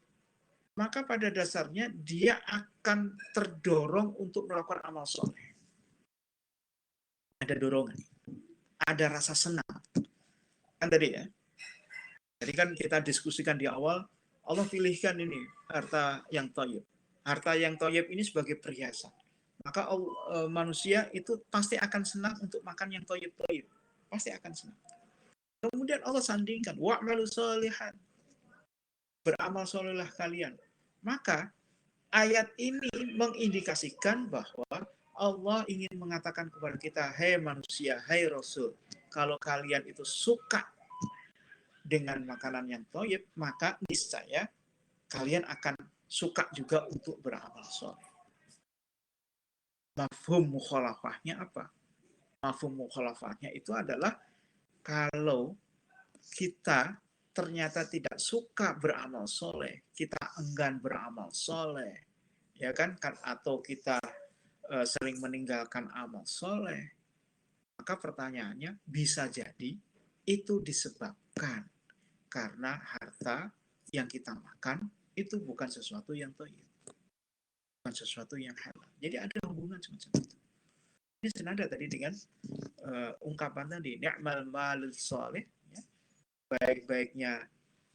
maka pada dasarnya dia akan terdorong untuk melakukan amal soleh. Ada dorongan, ada rasa senang. Kan tadi ya. Jadi kan kita diskusikan di awal, Allah pilihkan ini harta yang thayyib. Harta yang thayyib ini sebagai perhiasan. Maka manusia itu pasti akan senang untuk makan yang thayyib-thayyib. Pasti akan senang. Kemudian Allah sandingkan, wa'malu shalihan. Beramal solehlah kalian. Maka ayat ini mengindikasikan bahwa Allah ingin mengatakan kepada kita, hai manusia, hai Rasul, kalau kalian itu suka dengan makanan yang thayyib, maka niscaya kalian akan suka juga untuk beramal soleh. Mafhum mukhalafahnya apa? Mafhum mukhalafahnya itu adalah kalau kita ternyata tidak suka beramal soleh, kita enggan beramal soleh, ya kan? Atau kita sering meninggalkan amal soleh, maka pertanyaannya bisa jadi itu disebabkan karena harta yang kita makan itu bukan sesuatu yang thayyib, bukan sesuatu yang halal. Jadi ada hubungan semacam itu. Ini senada tadi dengan ungkapan tadi, ni'mal malul soleh, ya, baik-baiknya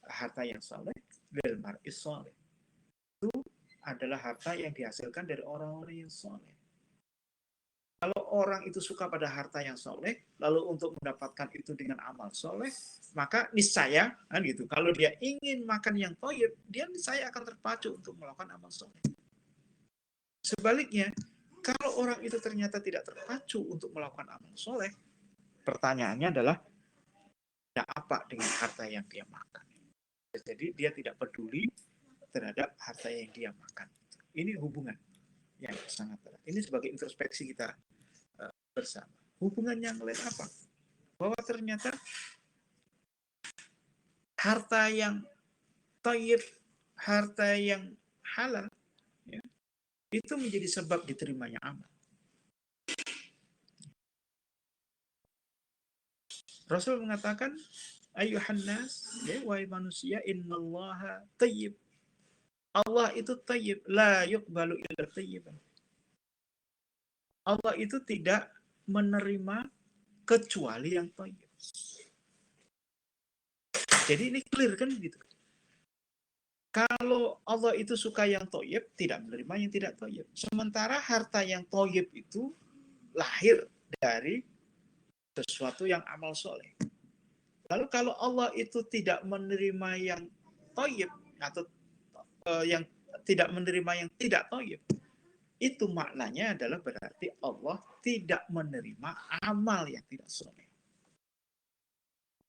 harta yang soleh, lil mar'is soleh. Itu adalah harta yang dihasilkan dari orang-orang yang soleh. Kalau orang itu suka pada harta yang soleh, lalu untuk mendapatkan itu dengan amal soleh, maka niscaya, kan gitu. Kalau dia ingin makan yang thayyib, dia niscaya akan terpacu untuk melakukan amal soleh. Sebaliknya, kalau orang itu ternyata tidak terpacu untuk melakukan amal soleh, pertanyaannya adalah, ada apa dengan harta yang dia makan? Jadi dia tidak peduli terhadap harta yang dia makan. Ini hubungan yang sangat erat. Ini sebagai introspeksi kita bersama. Hubungan yang lain apa? Bahwa ternyata harta yang thayyib, harta yang halal, ya, itu menjadi sebab diterimanya amal. Rasul mengatakan, ayuhan nas, ya, wahai manusia, innallaha tayyib. Allah itu tayyib, la yuqbalu illa tayyiban. Allah itu tidak menerima kecuali yang tayyib. Jadi ini clear kan gitu. Kalau Allah itu suka yang toyib, tidak menerima yang tidak toyib. Sementara harta yang toyib itu lahir dari sesuatu yang amal soleh. Lalu kalau Allah itu tidak menerima yang toyib atau yang tidak menerima yang tidak toyib, itu maknanya adalah berarti Allah tidak menerima amal yang tidak soleh.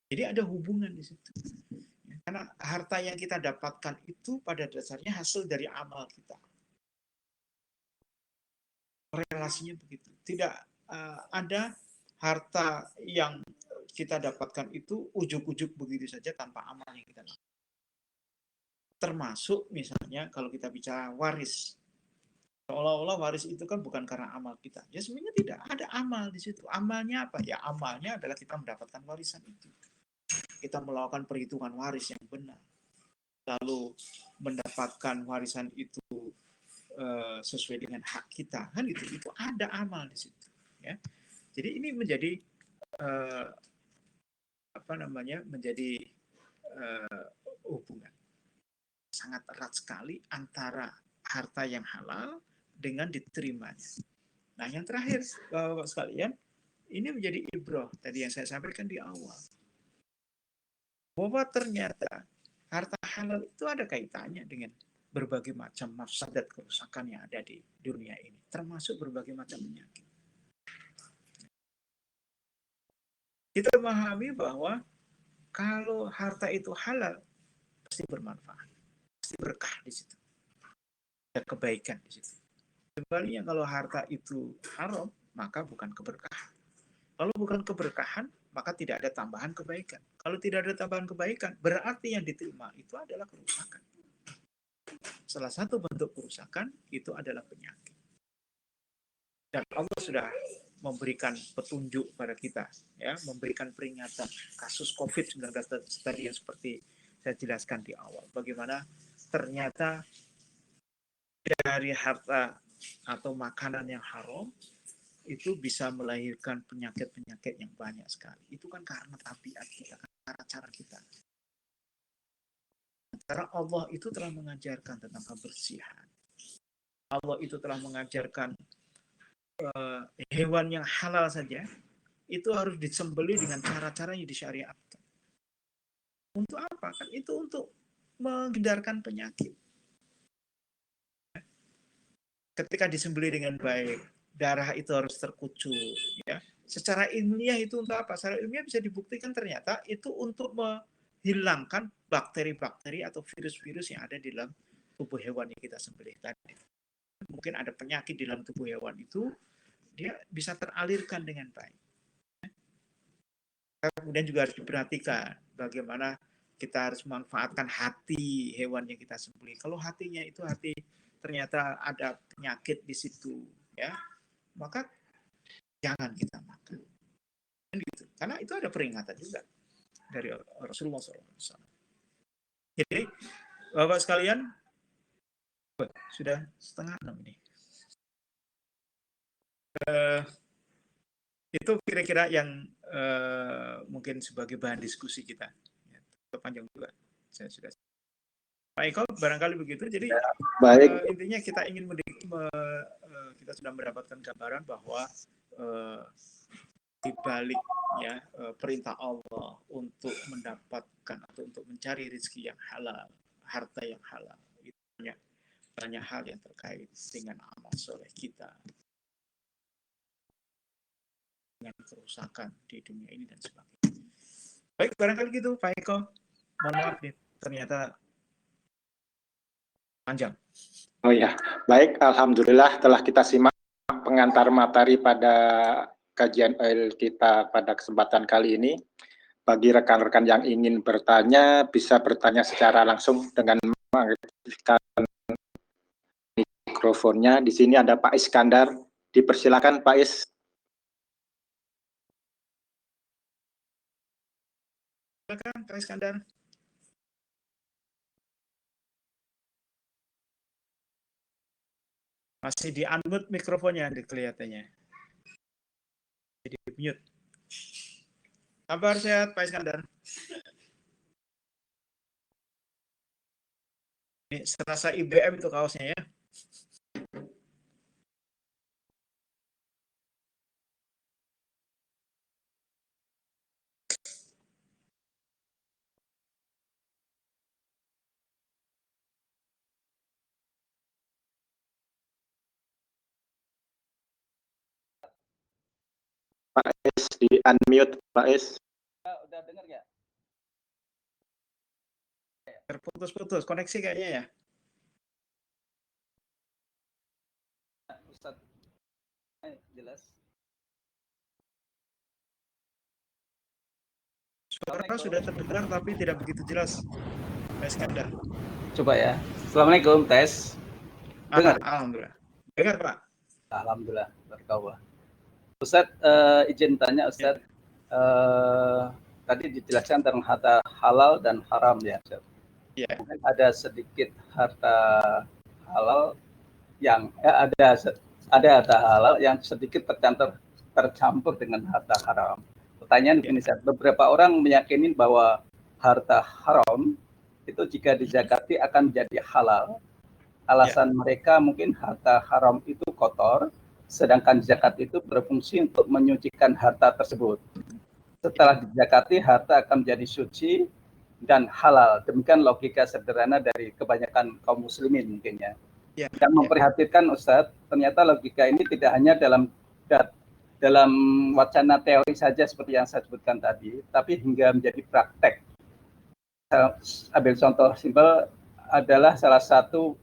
Jadi ada hubungan di situ. Karena harta yang kita dapatkan itu pada dasarnya hasil dari amal kita. Relasinya begitu. Tidak ada harta yang kita dapatkan itu ujuk-ujuk begitu saja tanpa amal yang kita lakukan. Termasuk misalnya kalau kita bicara waris. Seolah-olah waris itu kan bukan karena amal kita. Ya sebenarnya tidak. Ada amal di situ. Amalnya apa? Ya amalnya adalah kita mendapatkan warisan itu. Kita melakukan perhitungan waris yang benar. Lalu mendapatkan warisan itu sesuai dengan hak kita, kan itu ada amal di situ, ya. Jadi ini menjadi menjadi hubungan sangat erat sekali antara harta yang halal dengan diterimanya. Nah, yang terakhir, Bapak sekalian, ini menjadi ibrah tadi yang saya sampaikan di awal, bahwa ternyata harta halal itu ada kaitannya dengan berbagai macam mafsadat kerusakan yang ada di dunia ini, termasuk berbagai macam penyakit. Kita memahami bahwa kalau harta itu halal, pasti bermanfaat, pasti berkah di situ, ada kebaikan di situ. Sebaliknya kalau harta itu haram, maka bukan keberkahan. Kalau bukan keberkahan, maka tidak ada tambahan kebaikan. Kalau tidak ada tambahan kebaikan, berarti yang diterima itu adalah kerusakan. Salah satu bentuk kerusakan itu adalah penyakit. Dan Allah sudah memberikan petunjuk pada kita, ya, memberikan peringatan kasus COVID-19 tadi yang seperti saya jelaskan di awal. Bagaimana ternyata dari harta atau makanan yang haram itu bisa melahirkan penyakit-penyakit yang banyak sekali. Itu kan karena tabiat kita, karena cara kita. Karena Allah itu telah mengajarkan tentang kebersihan. Allah itu telah mengajarkan hewan yang halal saja itu harus disembelih dengan cara-cara yang disyariatkan. Untuk apa? Kan itu untuk menghindarkan penyakit. Ketika disembelih dengan baik, darah itu harus terkucur. Ya. Secara ilmiah itu untuk apa? Secara ilmiah bisa dibuktikan ternyata itu untuk hilangkan bakteri-bakteri atau virus-virus yang ada di dalam tubuh hewan yang kita sembelih tadi. Mungkin ada penyakit di dalam tubuh hewan itu, dia bisa teralirkan dengan baik. Kemudian juga harus diperhatikan bagaimana kita harus memanfaatkan hati hewan yang kita sembelih. Kalau hatinya itu hati ternyata ada penyakit di situ, ya, maka jangan kita makan. Gitu. Karena itu ada peringatan juga dari Rasulullah SAW. Jadi, Bapak sekalian, sudah 5:30 ini. Itu kira-kira yang mungkin sebagai bahan diskusi kita. Ya, panjang juga. Saya sudah. Pak Eko, barangkali begitu. Jadi, baik. Intinya kita ingin kita sudah mendapatkan gambaran bahwa di balik ya perintah Allah untuk mendapatkan atau untuk mencari rezeki yang halal, harta yang halal, itu banyak hal yang terkait dengan amal soleh kita, dengan kerusakan di dunia ini dan sebagainya. Baik, barangkali gitu Pak Eko. Mohon maaf nih, ternyata panjang. Oh ya, baik. Alhamdulillah telah kita simak pengantar materi pada kajian OIL kita pada kesempatan kali ini. Bagi rekan-rekan yang ingin bertanya, bisa bertanya secara langsung dengan mengaktifkan mikrofonnya. Di sini ada Pak Iskandar. Dipersilakan Pak Is. Silakan Pak Iskandar. Masih di unmute mikrofonnya kelihatannya. Jadi mute. Kabar sehat Pak Iskandar. Ini serasa IBM itu kaosnya ya. Pak S di unmute, Pak S. Udah dengar ya? Terputus-putus koneksi kayaknya ya. Ustaz, jelas. Suara sudah terdengar tapi tidak begitu jelas. Pak Iskandar. Coba ya. Assalamualaikum, tes. Dengar? Alhamdulillah. Dengar Pak. Alhamdulillah, barakallah. Ustaz, izin tanya Ustaz. Tadi dijelaskan tentang harta halal dan haram ya, Ustaz. Iya. Ada sedikit harta halal yang ada harta halal yang sedikit tercampur dengan harta haram. Pertanyaan begini, Ustaz. Beberapa orang meyakini bahwa harta haram itu jika dizakati akan menjadi halal. Alasan mereka mungkin harta haram itu kotor, sedangkan zakat itu berfungsi untuk menyucikan harta tersebut. Setelah dizakati, harta akan menjadi suci dan halal. Demikian logika sederhana dari kebanyakan kaum muslimin mungkin ya. Yang memprihatinkan Ustadz, ternyata logika ini tidak hanya dalam wacana teori saja seperti yang saya sebutkan tadi, tapi hingga menjadi praktek. Saya ambil contoh simpel adalah salah satu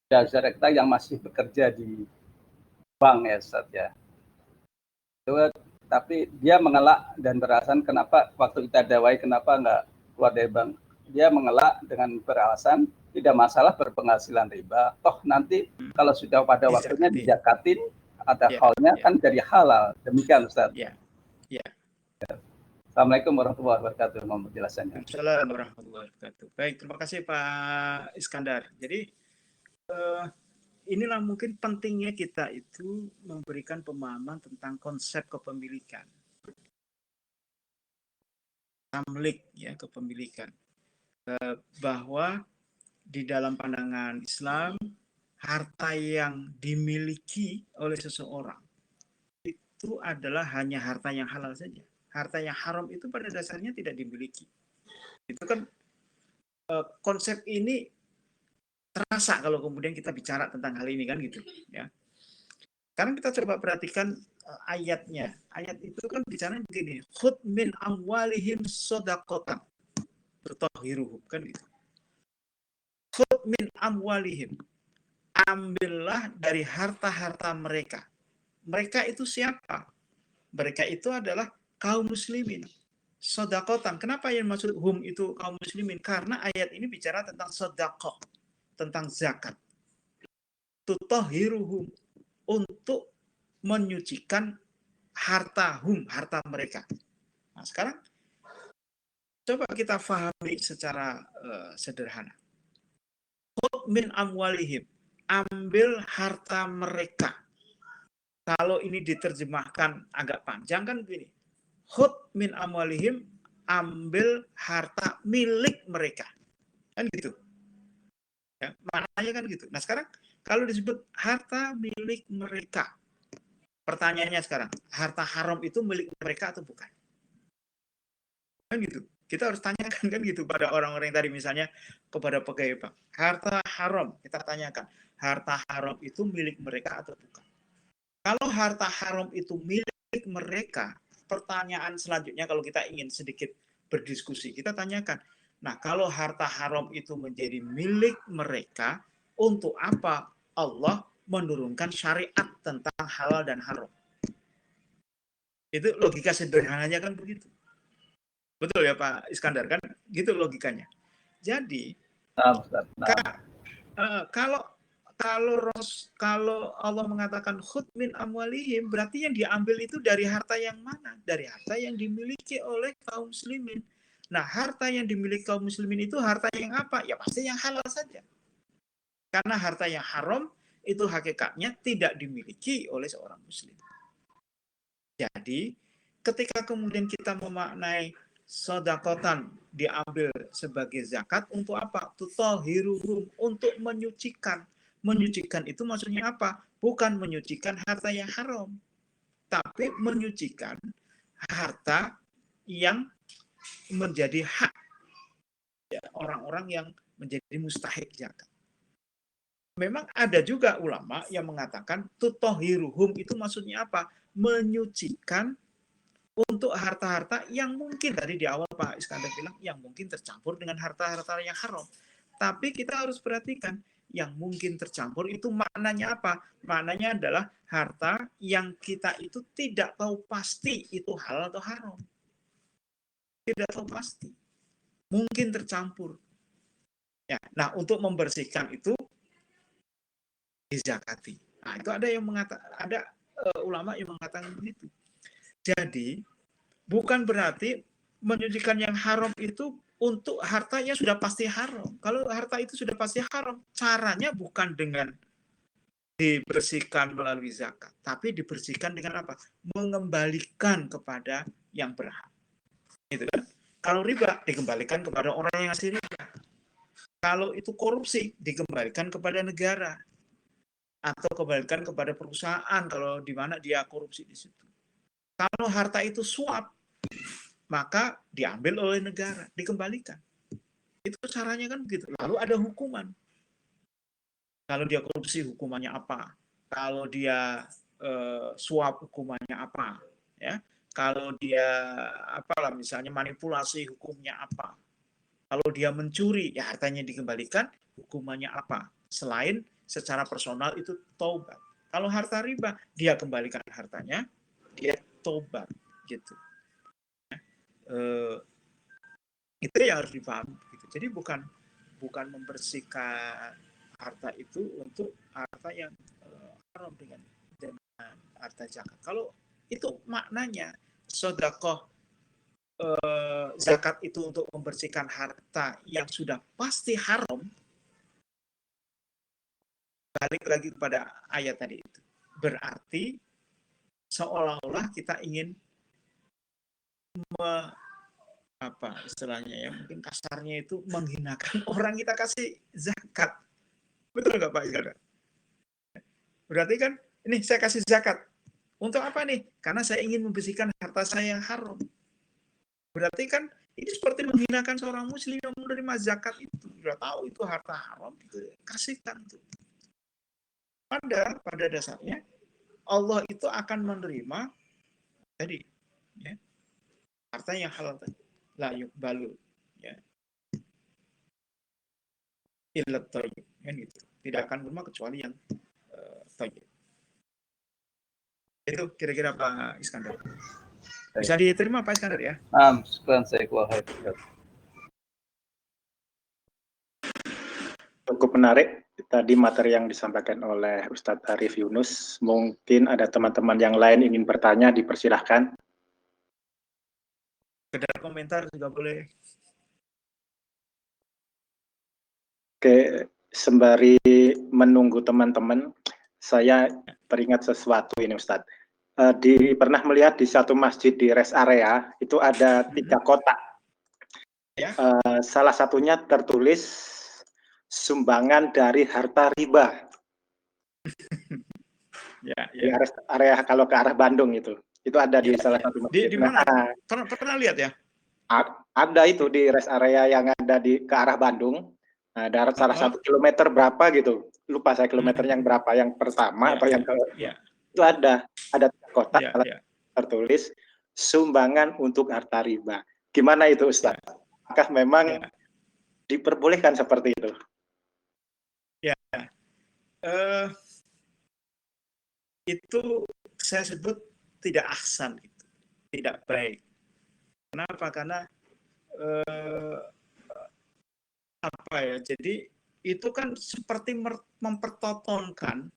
direktur yang masih bekerja di bank ya Ustaz ya. Tapi dia mengelak dan beralasan kenapa waktu kita dawai kenapa nggak keluar dari bank. Dia mengelak dengan beralasan tidak masalah berpenghasilan riba. Toh nanti kalau sudah pada waktunya dijakatin ada halnya kan jadi halal. Demikian Ustaz. Iya. Assalamualaikum warahmatullahi wabarakatuh. Mohon penjelasannya. Assalamualaikum warahmatullahi wabarakatuh. Baik, terima kasih Pak Iskandar. Jadi inilah mungkin pentingnya kita itu memberikan pemahaman tentang konsep kepemilikan. Tamlik ya, kepemilikan. Bahwa di dalam pandangan Islam, harta yang dimiliki oleh seseorang itu adalah hanya harta yang halal saja. Harta yang haram itu pada dasarnya tidak dimiliki. Itu kan konsep ini terasa kalau kemudian kita bicara tentang hal ini kan gitu ya. Sekarang kita coba perhatikan ayatnya. Ayat itu kan bicara begini, khudh min amwalihim shadaqatan tutahhiruhum kan gitu. Khudh min amwalihim, ambillah dari harta-harta mereka. Mereka itu siapa? Mereka itu adalah kaum muslimin. Shadaqatan. Kenapa yang maksud hum itu kaum muslimin? Karena ayat ini bicara tentang sedekah, tentang zakat. Tutahhiruhum, untuk menyucikan harta mereka. Nah, sekarang coba kita fahami secara sederhana. Khudh min amwalihim, ambil harta mereka. Kalau ini diterjemahkan agak panjang kan begini. Khudh min amwalihim, ambil harta milik mereka. Kan gitu. Ya, maknanya kan gitu. Nah sekarang kalau disebut harta milik mereka, pertanyaannya sekarang, harta haram itu milik mereka atau bukan? Kan gitu. Kita harus tanyakan kan gitu pada orang-orang yang tadi misalnya kepada pegawai bank. Harta haram, kita tanyakan, harta haram itu milik mereka atau bukan? Kalau harta haram itu milik mereka, pertanyaan selanjutnya kalau kita ingin sedikit berdiskusi, kita tanyakan, nah kalau harta haram itu menjadi milik mereka, untuk apa Allah menurunkan syariat tentang halal dan haram? Itu logika sederhananya kan begitu. Betul ya Pak Iskandar kan? Gitu logikanya. Jadi, kalau Allah mengatakan khudh min amwalihim, berarti yang diambil itu dari harta yang mana? Dari harta yang dimiliki oleh kaum muslimin. Nah, harta yang dimiliki kaum muslimin itu harta yang apa? Ya pasti yang halal saja. Karena harta yang haram itu hakikatnya tidak dimiliki oleh seorang muslim. Jadi, ketika kemudian kita memaknai sodakotan diambil sebagai zakat untuk apa? Tutahhiruhum, untuk menyucikan. Menyucikan itu maksudnya apa? Bukan menyucikan harta yang haram, tapi menyucikan harta yang menjadi hak orang-orang yang menjadi mustahik zakat. Memang ada juga ulama yang mengatakan tutahhiruhum itu maksudnya apa? Menyucikan untuk harta-harta yang mungkin tadi di awal Pak Iskandar bilang yang mungkin tercampur dengan harta-harta yang haram. Tapi kita harus perhatikan yang mungkin tercampur itu maknanya apa? Maknanya adalah harta yang kita itu tidak tahu pasti itu halal atau haram. Tidak tahu pasti. Mungkin tercampur. Ya, nah untuk membersihkan itu dizakati. Nah, itu ada yang mengatakan, ada ulama yang mengatakan begitu. Jadi bukan berarti menyucikan yang haram itu untuk hartanya sudah pasti haram. Kalau harta itu sudah pasti haram, caranya bukan dengan dibersihkan melalui zakat, tapi dibersihkan dengan apa? Mengembalikan kepada yang berhak. Gitu kan? Kalau riba dikembalikan kepada orang yang ngasih riba. Kalau itu korupsi dikembalikan kepada negara atau kembalikan kepada perusahaan kalau di mana dia korupsi di situ. Kalau harta itu suap, maka diambil oleh negara, dikembalikan. Itu caranya kan begitu. Lalu ada hukuman. Kalau dia korupsi hukumannya apa? Kalau dia suap hukumannya apa? Ya. Kalau dia apalah misalnya manipulasi hukumnya apa? Kalau dia mencuri, ya hartanya dikembalikan, hukumannya apa? Selain secara personal itu taubat. Kalau harta riba, dia kembalikan hartanya, dia taubat gitu. Itu yang harus dipahami. Gitu. Jadi bukan membersihkan harta itu untuk harta yang haram dengan harta zakat. Kalau itu maknanya sedekah zakat itu untuk membersihkan harta yang sudah pasti haram, balik lagi kepada ayat tadi itu. Berarti seolah-olah kita ingin apa istilahnya ya, mungkin kasarnya itu menghinakan orang kita kasih zakat. Betul nggak Pak Iskandar? Berarti kan ini saya kasih zakat. Untuk apa nih? Karena saya ingin membersihkan harta saya yang haram. Berarti kan ini seperti menghinakan seorang muslim yang menerima zakat itu. Sudah tahu itu harta haram, itu kasihkan itu. Pada dasarnya Allah itu akan menerima tadi ya, harta yang halal tadi. La yuqbalu ya. Illa thayyib kan gitu. Tidak akan menerima kecuali yang thayyib. Itu kira-kira Pak Iskandar. Bisa diterima Pak Iskandar ya? Sekian saya Cukup menarik tadi materi yang disampaikan oleh Ustadz Arif Yunus. Mungkin ada teman-teman yang lain ingin bertanya, dipersilahkan. Sekedar komentar juga boleh. Oke, sembari menunggu teman-teman, saya teringat sesuatu ini Ustadz. Pernah melihat di satu masjid di rest area itu ada 3 kotak. Ya. Salah satunya tertulis sumbangan dari harta riba. Ya. Di rest area kalau ke arah Bandung itu ada di salah satu masjid. Di mana? Pernah lihat ya? Ada itu di rest area yang ada ke arah Bandung. Nah, darat salah 1 kilometer berapa gitu, lupa saya kilometernya yang berapa, yang pertama atau yang itu ada 3 kotak tertulis sumbangan untuk harta riba. Gimana itu Ustaz? Apakah memang diperbolehkan seperti itu? Ya, itu saya sebut tidak ahsan, gitu. Tidak baik. Kenapa? Karena apa ya? Jadi itu kan seperti mempertontonkan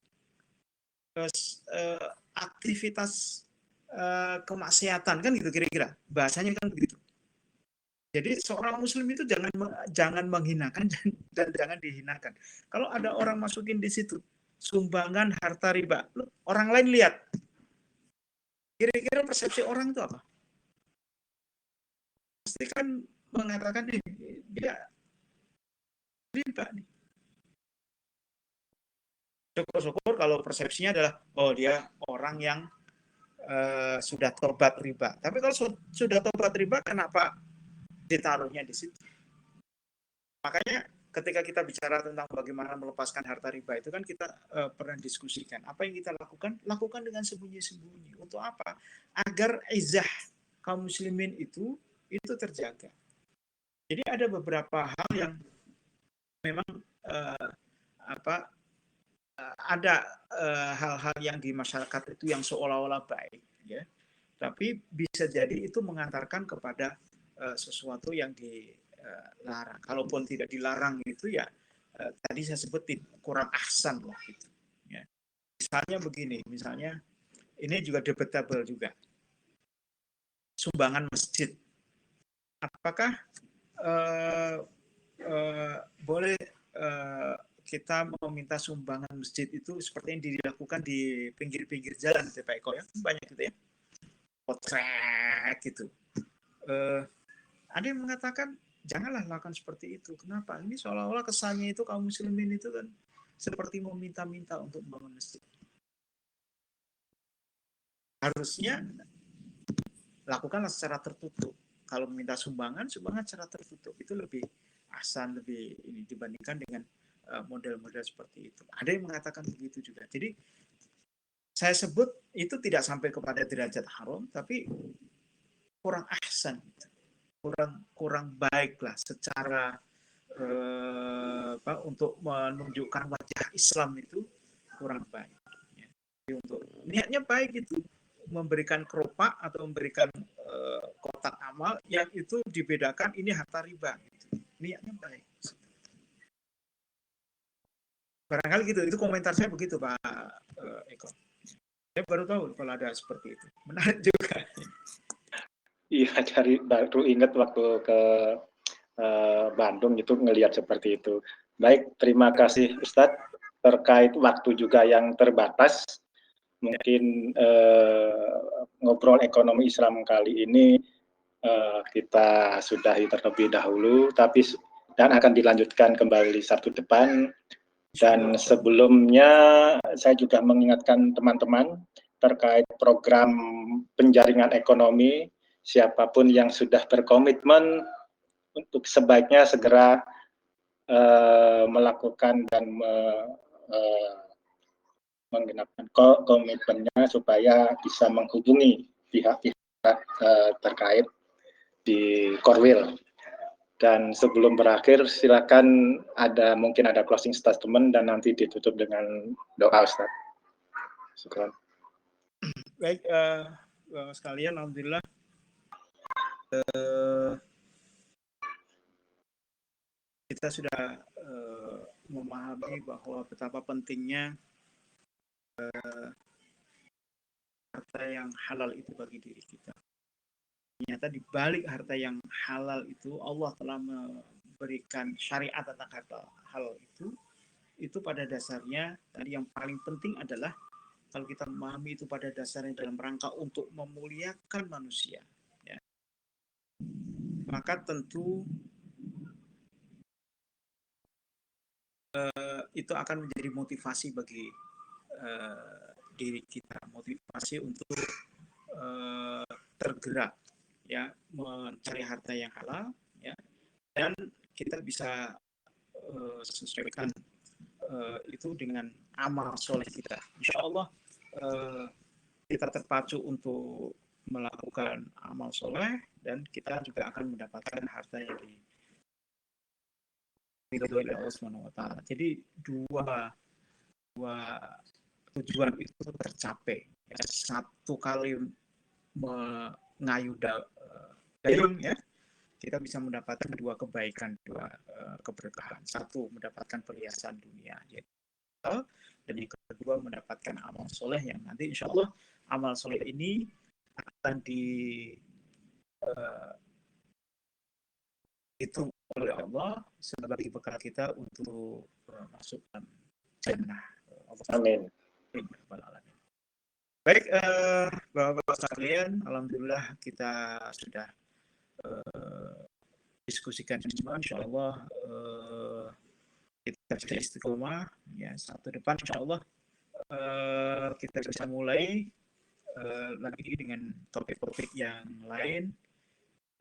aktivitas kemaksiatan kan gitu kira-kira bahasanya kan begitu. Jadi seorang muslim itu jangan menghinakan dan jangan dihinakan. Kalau ada orang masukin di situ sumbangan harta riba, orang lain lihat, kira-kira persepsi orang itu apa? Pasti kan mengatakan dia riba nih. Syukur-syukur kalau persepsinya adalah oh dia orang yang sudah tobat riba. Tapi kalau sudah tobat riba, kenapa ditaruhnya di situ? Makanya ketika kita bicara tentang bagaimana melepaskan harta riba itu kan kita pernah diskusikan. Apa yang kita lakukan? Lakukan dengan sembunyi-sembunyi. Untuk apa? Agar izah kaum muslimin itu terjaga. Jadi ada beberapa hal yang memang ada hal-hal yang di masyarakat itu yang seolah-olah baik, ya. Tapi bisa jadi itu mengantarkan kepada sesuatu yang dilarang. Kalaupun tidak dilarang itu ya tadi saya sebut kurang ahsan lah gitu. Ya. Misalnya begini, misalnya ini juga debatable juga. Sumbangan masjid. Apakah boleh kita meminta sumbangan masjid itu seperti yang dilakukan di pinggir-pinggir jalan, Pak Eko ya, banyak gitu ya, potret gitu. Ada yang mengatakan janganlah lakukan seperti itu. Kenapa? Ini seolah-olah kesannya itu kaum muslimin itu kan seperti meminta-minta untuk membangun masjid. Harusnya lakukanlah secara tertutup. Kalau meminta sumbangan secara tertutup itu lebih ahsan, lebih ini dibandingkan dengan model-model seperti itu. Ada yang mengatakan begitu juga. Jadi saya sebut itu tidak sampai kepada derajat haram, tapi kurang ahsan, kurang baik lah secara untuk menunjukkan wajah Islam itu kurang baik. Jadi untuk niatnya baik itu memberikan keropak atau memberikan kotak amal yang itu dibedakan ini harta riba. Gitu. Niatnya baik. Barangkali gitu, itu komentar saya begitu Pak Eko. Saya baru tahu kalau ada seperti itu. Menarik juga. Iya, baru ingat waktu ke Bandung itu ngelihat seperti itu. Baik, terima kasih Ustadz. Terkait waktu juga yang terbatas, mungkin ngobrol ekonomi Islam kali ini kita sudahi terlebih dahulu, dan akan dilanjutkan kembali Sabtu depan. Dan sebelumnya saya juga mengingatkan teman-teman terkait program penjaringan ekonomi, siapapun yang sudah berkomitmen untuk sebaiknya segera melakukan dan menggenapkan komitmennya supaya bisa menghubungi pihak-pihak terkait di Korwil. Dan sebelum berakhir, silakan mungkin ada closing statement dan nanti ditutup dengan doa, Ustaz. Syukran. Baik, sekalian, alhamdulillah. Kita sudah memahami bahwa betapa pentingnya harta yang halal itu bagi diri kita. Ternyata di balik harta yang halal itu Allah telah memberikan syariat tentang harta halal itu pada dasarnya tadi yang paling penting adalah kalau kita memahami itu pada dasarnya dalam rangka untuk memuliakan manusia, ya, maka tentu itu akan menjadi motivasi bagi diri kita, motivasi untuk tergerak, ya, mencari harta yang halal, ya, dan kita bisa sesuaikan itu dengan amal soleh kita. Insya Allah kita terpacu untuk melakukan amal soleh dan kita juga akan mendapatkan harta yang diridhoi oleh Allah Subhanahu wa Ta'ala. Jadi dua tujuan itu tercapai. Satu kali mengayuh dayung, ya, kita bisa mendapatkan dua kebaikan, dua keberkahan. Satu, mendapatkan perhiasan dunia, dan yang kedua mendapatkan amal soleh yang nanti insya Allah amal soleh ini akan dihitung oleh Allah sebagai bekal kita untuk masuk dalam jannah. Amin. Baik, Bapak-Bapak sekalian, alhamdulillah kita sudah diskusikan semua. Insya Allah kita bisa istiqomah. Ya, Sabtu depan Insya Allah kita bisa mulai lagi dengan topik-topik yang lain.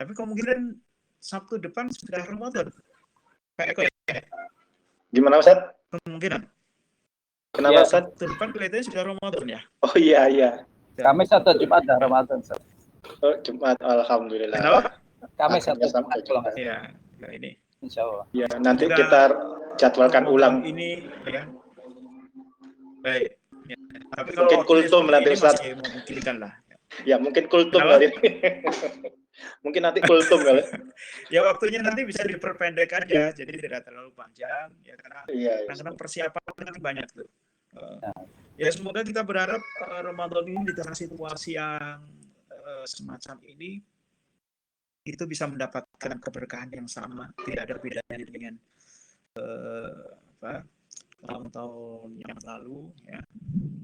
Tapi kemungkinan Sabtu depan sudah Ramadan. Pak Eko ya? Gimana Ustaz? Kemungkinan. Kenapa Ya, Ustaz? Sabtu depan kelihatannya sudah Ramadan ya? Oh iya. Kamis atau Jumat dah Ramadan, Ustaz. Oh, Jumat, alhamdulillah. Kenapa? Kamis atau Akhirnya sampai Jumat kalau nggak Ya, ini. insya Allah. Ya, nanti Semoga kita jadwalkan Ramadan ulang. ini ya. Baik. Ya. Tapi kalau Mungkin waktunya kultum seperti nanti, ini Ustaz. masih memungkinkan lah. Ya, mungkin kultum Kenapa? kali. Mungkin nanti kultum kali. Ya waktunya nanti bisa diperpendek aja, jadi tidak terlalu panjang ya karena Iya. kadang-kadang persiapan kan banyak tuh. Ya semoga kita berharap Ramadan ini di tengah situasi yang semacam ini itu bisa mendapatkan keberkahan yang sama, tidak ada bedanya dengan tahun-tahun yang lalu ya.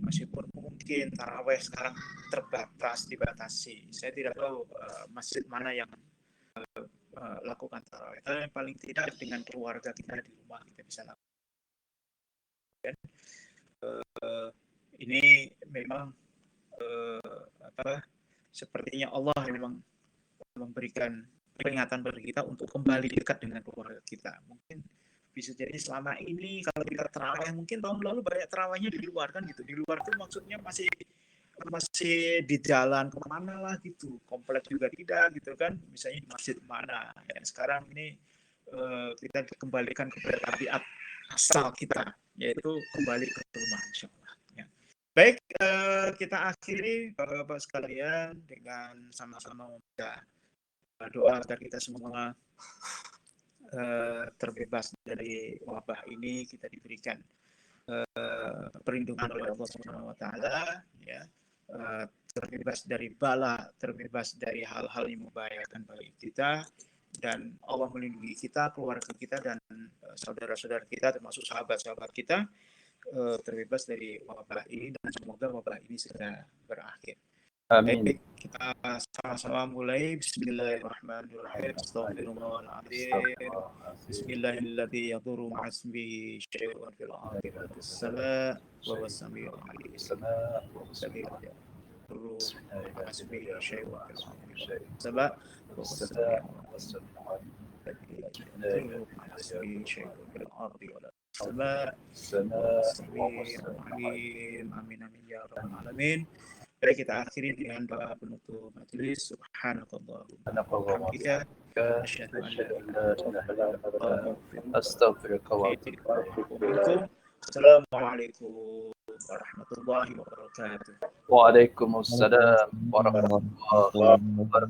Meskipun mungkin taraweh sekarang terbatas, dibatasi. Saya tidak tahu masjid mana yang lakukan taraweh. Tapi yang paling tidak dengan keluarga kita di rumah kita bisa lakukan. Ini memang sepertinya Allah memang memberikan peringatan bagi kita untuk kembali dekat dengan keluarga kita. Mungkin bisa jadi selama ini kalau kita tarawih, mungkin tahun lalu banyak tarawihnya di luar kan gitu. Di luar itu maksudnya masih di jalan kemana lah gitu, komplek juga tidak gitu kan, misalnya di masjid mana. Ya, sekarang ini kita dikembalikan kepada tabiat asal kita, yaitu kembali ke rumah insya Allah. Ya. Baik, kita akhiri Bapak-Bapak sekalian dengan sama-sama membaca doa agar kita semua terbebas dari wabah ini, kita diberikan perlindungan oleh Allah Subhanahu wa taala ya, terbebas dari bala, terbebas dari hal-hal yang membahayakan bagi kita, dan Allah melindungi kita, keluarga kita dan saudara-saudara kita termasuk sahabat-sahabat kita terbebas dari wabah ini, dan semoga wabah ini segera berakhir. Amin. Baik, kita sama-sama mulai. Bismillahirrahmanirrahim. Astaghfirullahaladzim. Bismillahilladzi yadurru ma'asmi syai'un fil ardi wa fis sama' wa huwas samiul alim. Alladzi yadurru ma'asmi syai'un fil ardi wa fis sama' wa huwas samiul alim. Alladzi yadurru ma'asmi syai'un fil ardi wa fis sama' wa huwas samiul alim. Amin amin ya rabbal alamin. Baik, kita akhiri dengan doa penutup majelis. Subhanakallahumma wa bihamdika asyhadu an la ilaha illa anta astaghfiruka wa atubu ilaik. Assalamualaikum warahmatullahi wabarakatuh. Waalaikumsalam warahmatullahi wabarakatuh.